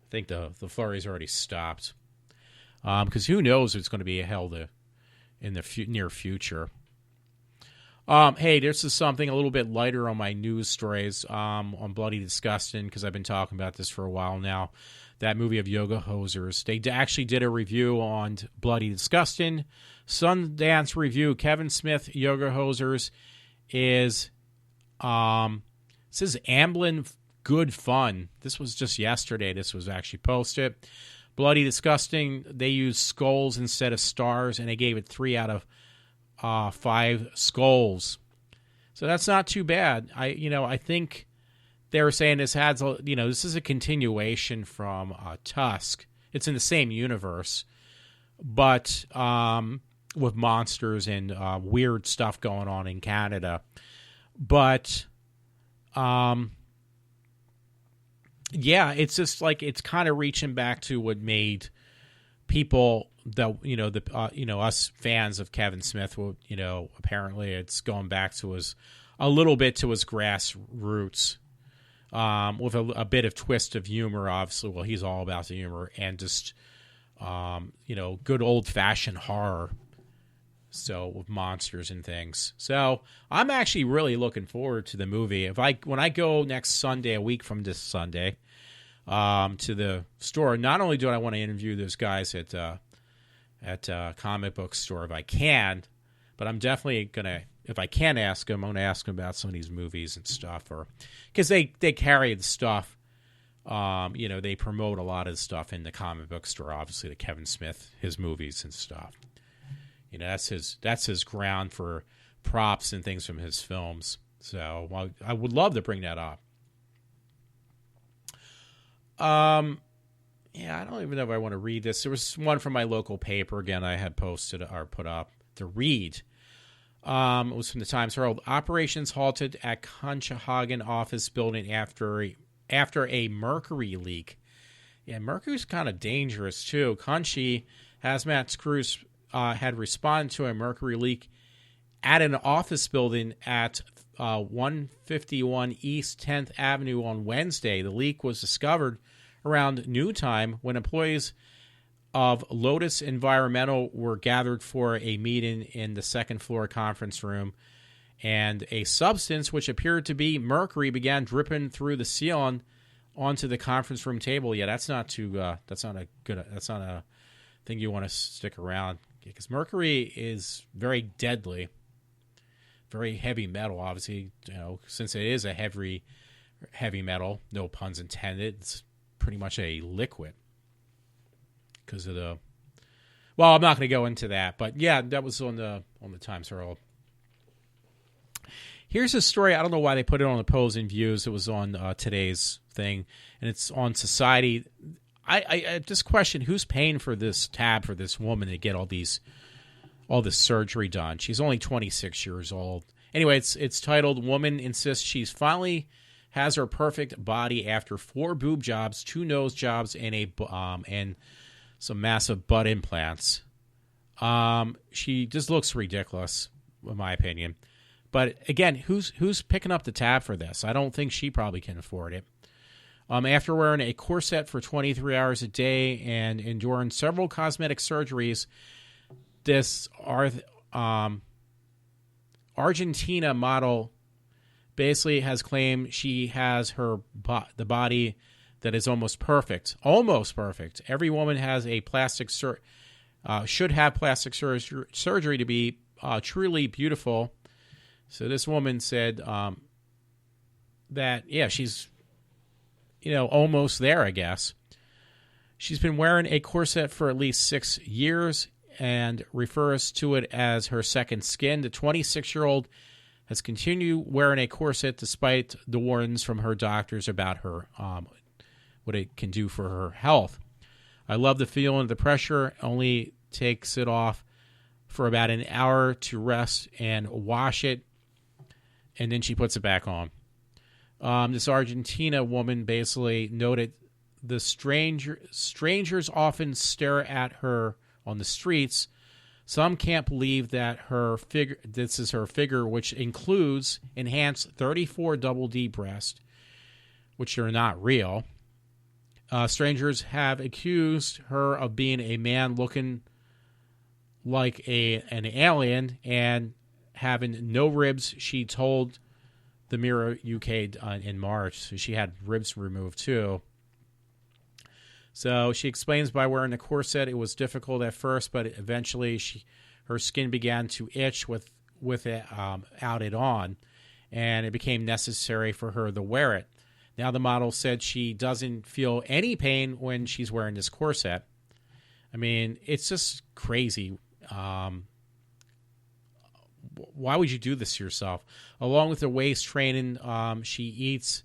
I think the flurry's already stopped. Because who knows what's going to be held in the near future. Hey, this is something a little bit lighter on my news stories on Bloody Disgusting, because I've been talking about this for a while now. That movie of Yoga Hosers. They actually did a review on Bloody Disgusting. Sundance Review, Kevin Smith, Yoga Hosers is, this is Amblin Good Fun. This was just yesterday. This was actually posted. Bloody Disgusting, they used skulls instead of stars, and they gave it 3 out of 5 skulls. So that's not too bad. I think they were saying this has, this is a continuation from Tusk. It's in the same universe, but with monsters and weird stuff going on in Canada. But yeah, it's just like it's kind of reaching back to what made people us fans of Kevin Smith. Apparently it's going back to a little bit to his grassroots, with a bit of twist of humor. Obviously, well, he's all about the humor and just good old fashioned horror. So with monsters and things. So I'm actually really looking forward to the movie. When I go next Sunday, a week from this Sunday, to the store, not only do I want to interview those guys at a comic book store if I can, but I'm definitely gonna, if I can ask them, I'm gonna ask them about some of these movies and stuff, or because they carry the stuff. They promote a lot of the stuff in the comic book store. Obviously, the Kevin Smith, his movies and stuff. That's his ground for props and things from his films. So I would love to bring that up. I don't even know if I want to read this. There was one from my local paper. Again, I had posted or put up to read. It was from the Times Herald. Operations halted at Conshohocken office building after a mercury leak. Yeah, mercury's kind of dangerous too. Conchi hazmat crews had responded to a mercury leak at an office building at 151 East 10th Avenue on Wednesday. The leak was discovered around noontime when employees of Lotus Environmental were gathered for a meeting in the second floor conference room, and a substance which appeared to be mercury began dripping through the ceiling onto the conference room table. Yeah, that's not a thing you want to stick around, because mercury is very deadly, very heavy metal. Obviously, since it is a heavy metal, no puns intended, it's pretty much a liquid because of the. Well, I'm not going to go into that, but yeah, that was on the Times Herald. Here's a story. I don't know why they put it on Opposing Views. It was on today's thing, and it's on Society. I just question who's paying for this tab for this woman to get all this surgery done. She's only 26 years old. Anyway, it's titled "Woman Insists She's Finally Has Her Perfect Body After 4 Boob Jobs, 2 Nose Jobs, and some massive butt implants." She just looks ridiculous, in my opinion. But again, who's picking up the tab for this? I don't think she probably can afford it. After wearing a corset for 23 hours a day and enduring several cosmetic surgeries, this Argentina model basically has claimed she has the body that is almost perfect. Almost perfect. Every woman has a should have plastic surgery to be truly beautiful. So this woman said that, yeah, she's almost there, I guess. She's been wearing a corset for at least 6 years and refers to it as her second skin. The 26-year-old has continued wearing a corset despite the warnings from her doctors about her what it can do for her health. "I love the feeling of the pressure. Only takes it off for about an hour to rest and wash it, and then she puts it back on." This Argentina woman basically noted the strangers often stare at her on the streets. Some can't believe that this is her figure, which includes enhanced 34 double D breasts, which are not real. Strangers have accused her of being a man looking like an alien and having no ribs. She told the Mirror UK in March. So she had ribs removed too. So she explains by wearing the corset, it was difficult at first, but eventually her skin began to itch with it out it on, and it became necessary for her to wear it. Now the model said she doesn't feel any pain when she's wearing this corset. I mean, it's just crazy. Why would you do this to yourself? Along with her waist training, she eats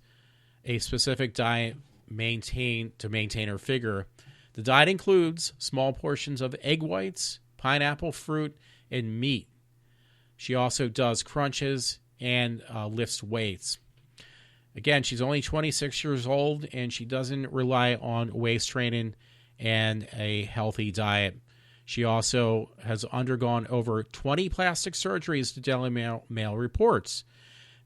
a specific diet to maintain her figure. The diet includes small portions of egg whites, pineapple, fruit, and meat. She also does crunches and lifts weights. Again, she's only 26 years old, and she doesn't rely on waist training and a healthy diet. She also has undergone over 20 plastic surgeries, the Daily Mail reports.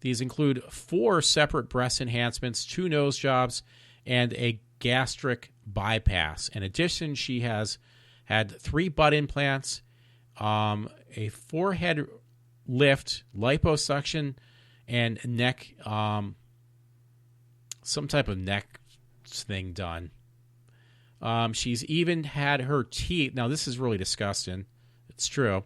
These include 4 separate breast enhancements, 2 nose jobs, and a gastric bypass. In addition, she has had 3 butt implants, a forehead lift, liposuction, and neck, some type of neck thing done. She's even had her teeth. Now, this is really disgusting. It's true.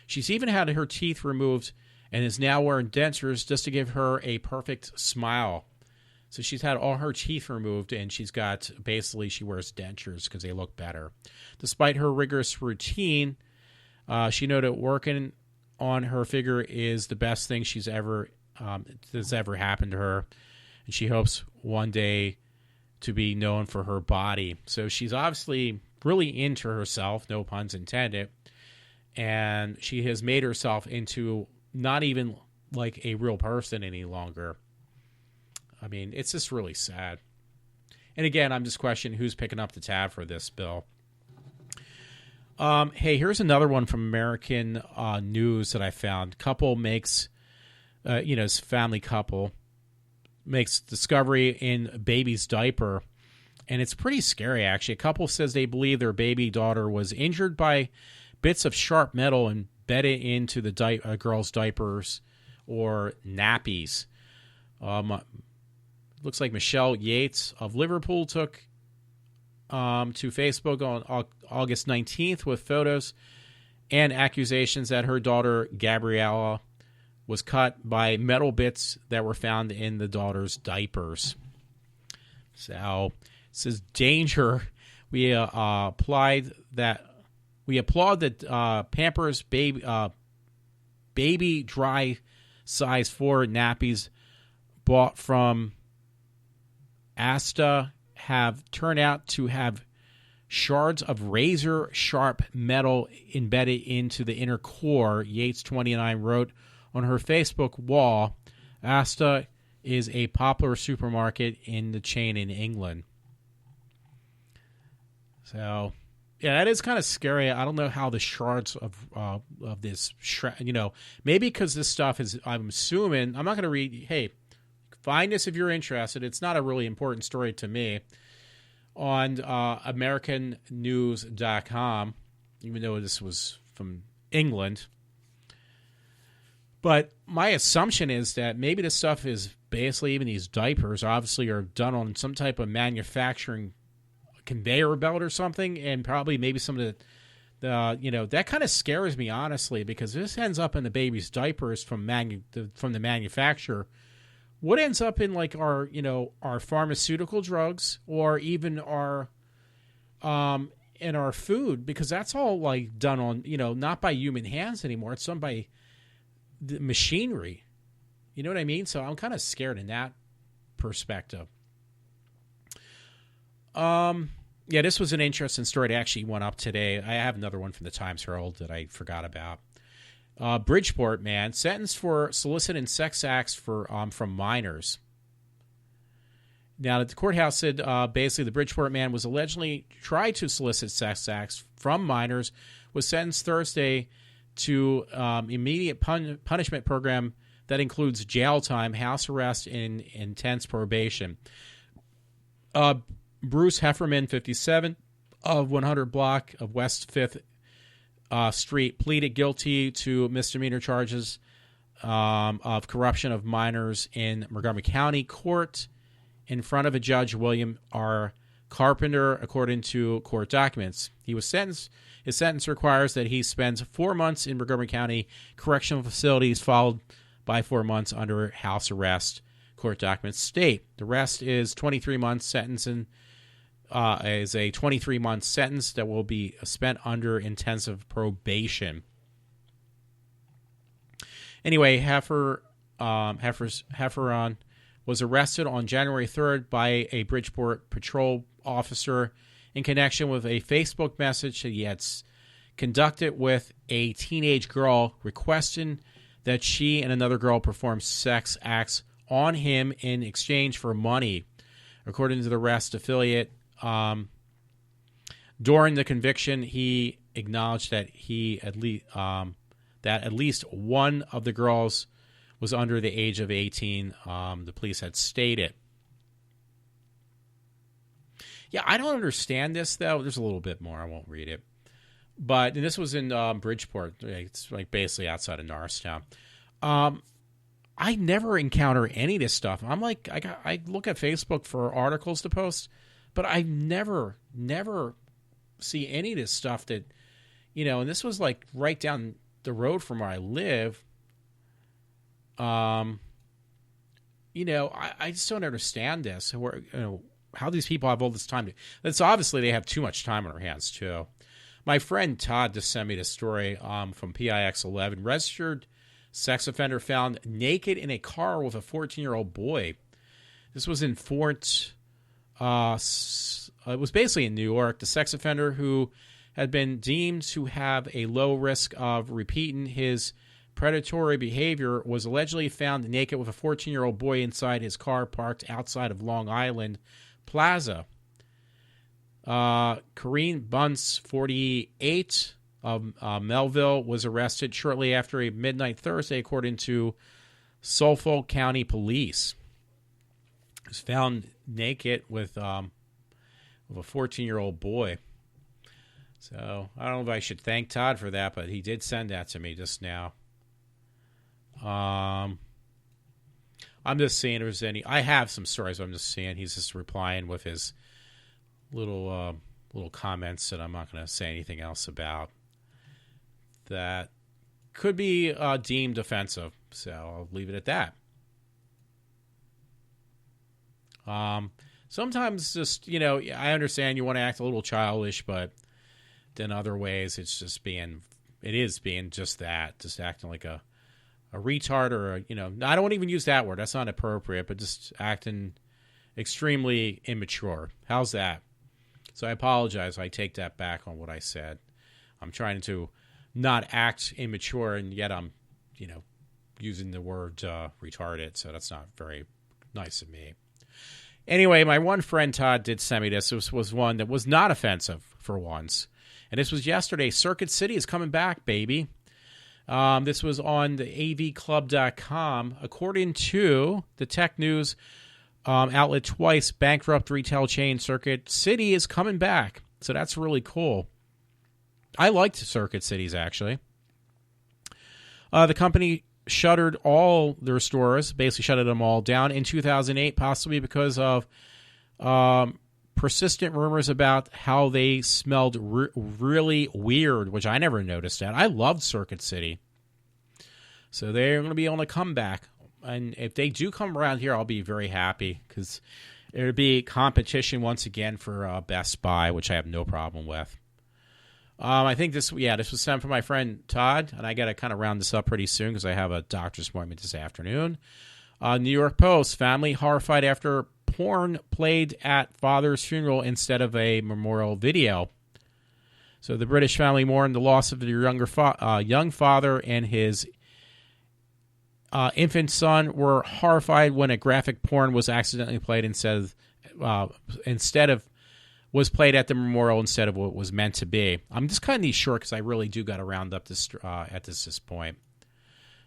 She's even had her teeth removed and is now wearing dentures just to give her a perfect smile. So she's had all her teeth removed, and she wears dentures because they look better. Despite her rigorous routine, she noted working on her figure is the best thing that's ever happened to her. And she hopes one day to be known for her body. So she's obviously really into herself, no puns intended. And she has made herself into not even like a real person any longer. I mean, it's just really sad. And again, I'm just questioning who's picking up the tab for this bill. Hey, here's another one from American News that I found. Couple makes, it's a family couple, makes discovery in baby's diaper. And it's pretty scary, actually. A couple says they believe their baby daughter was injured by bits of sharp metal embedded into the girl's diapers or nappies. Looks like Michelle Yates of Liverpool took to Facebook on August 19th with photos and accusations that her daughter, Gabriella, was cut by metal bits that were found in the daughter's diapers. So, it says danger. We applaud that Pampers baby dry size 4 nappies bought from Asta have turned out to have shards of razor sharp metal embedded into the inner core, Yates 29 wrote on her Facebook wall. Asta is a popular supermarket in the chain in England. So, yeah, that is kind of scary. I don't know how the shards of this, maybe because this stuff is, I'm assuming, I'm not going to read, hey, find this if you're interested. It's not a really important story to me. On AmericanNews.com, even though this was from England. But my assumption is that maybe this stuff is basically, even these diapers obviously are done on some type of manufacturing conveyor belt or something, and probably maybe some of the that kind of scares me, honestly, because this ends up in the baby's diapers from the manufacturer. What ends up in like our pharmaceutical drugs, or even our in our food, because that's all like done on not by human hands anymore. It's done by the machinery. You know what I mean? So I'm kind of scared in that perspective. Yeah, this was an interesting story that actually went up today. I have another one from the Times Herald that I forgot about. Bridgeport man sentenced for soliciting sex acts from minors. Now, the courthouse said basically the Bridgeport man was allegedly tried to solicit sex acts from minors, was sentenced Thursday to immediate punishment program that includes jail time, house arrest, and intense probation. Bruce Hefferman, 57, of 100 block of West 5th Street, pleaded guilty to misdemeanor charges of corruption of minors in Montgomery County Court in front of a judge, William R. Carpenter, according to court documents. He was sentenced. His sentence requires that he spends 4 months in Montgomery County correctional facilities, followed by 4 months under house arrest. Court documents state the rest is 23 months sentence and is a 23-month sentence that will be spent under intensive probation. Anyway, Hefferon was arrested on January 3rd by a Bridgeport patrol officer in connection with a Facebook message that he had conducted with a teenage girl requesting that she and another girl perform sex acts on him in exchange for money. According to the arrest affiliate, during the conviction, he acknowledged that at least one of the girls was under the age of 18, the police had stated. Yeah, I don't understand this, though. There's a little bit more. I won't read it. But this was in Bridgeport. It's like basically outside of Norristown. I never encounter any of this stuff. I'm like, I look at Facebook for articles to post, but I never see any of this stuff that, and this was like right down the road from where I live. I just don't understand this. How these people have all this time. It's obviously they have too much time on their hands, too. My friend Todd just sent me this story from PIX11. Registered sex offender found naked in a car with a 14-year-old boy. This was in it was basically in New York. The sex offender, who had been deemed to have a low risk of repeating his predatory behavior, was allegedly found naked with a 14-year-old boy inside his car parked outside of Long Island Plaza. Kareen Bunce, 48, of Melville, was arrested shortly after a midnight Thursday, according to Suffolk County Police. He was found naked with a 14-year-old boy. So I don't know if I should thank Todd for that, but he did send that to me just now. I'm just seeing if there's any. I have some stories. I'm just seeing he's just replying with his little comments that I'm not going to say anything else about. That could be deemed offensive, so I'll leave it at that. Sometimes just, I understand you want to act a little childish, but then other ways it is being just that, just acting like a retard or I don't want to even use that word. That's not appropriate, but just acting extremely immature. How's that? So I apologize. I take that back on what I said. I'm trying to not act immature, and yet I'm, using the word retarded, so that's not very nice of me. Anyway, my one friend Todd did send me this. This was one that was not offensive for once, and this was yesterday. Circuit City is coming back, baby. This was on the avclub.com. According to the tech news outlet twice, bankrupt retail chain Circuit City is coming back. So that's really cool. I liked Circuit Cities, actually. The company shuttered all their stores, basically shuttered them all down in 2008, possibly because of persistent rumors about how they smelled really weird, which I never noticed that. I loved Circuit City. So they're going to be on a comeback. And if they do come around here, I'll be very happy, because it would be competition once again for Best Buy, which I have no problem with. I think this was sent from my friend Todd, and I got to kind of round this up pretty soon because I have a doctor's appointment this afternoon. New York Post, family horrified after porn played at father's funeral instead of a memorial video. So the British family mourned the loss of their young father and his infant son were horrified when a graphic porn was accidentally played was played at the memorial instead of what it was meant to be. I'm just cutting these short because I really do got to round up this at this point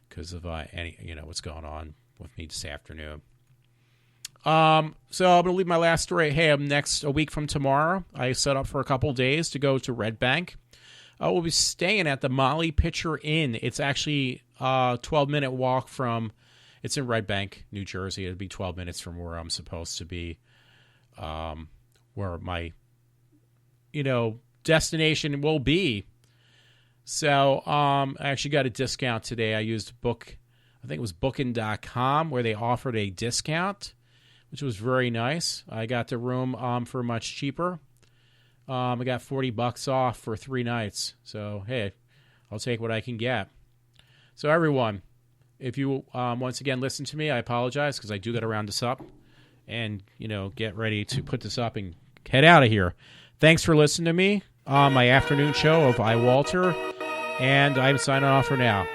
because of what's going on with me this afternoon. So I'm gonna leave my last story. Hey, a week from tomorrow, I set up for a couple days to go to Red Bank. We'll be staying at the Molly Pitcher Inn. It's actually a 12-minute walk from. It's in Red Bank, New Jersey. It'd be 12 minutes from where I'm supposed to be. Where my, destination will be. So, I actually got a discount today. I used I think it was booking.com where they offered a discount, which was very nice. I got the room, for much cheaper. I got $40 off for 3 nights. So, hey, I'll take what I can get. So, everyone, if you, once again listen to me, I apologize because I do got to round this up and, get ready to put this up and head out of here. Thanks for listening to me on my afternoon show of iWalter, and I'm signing off for now.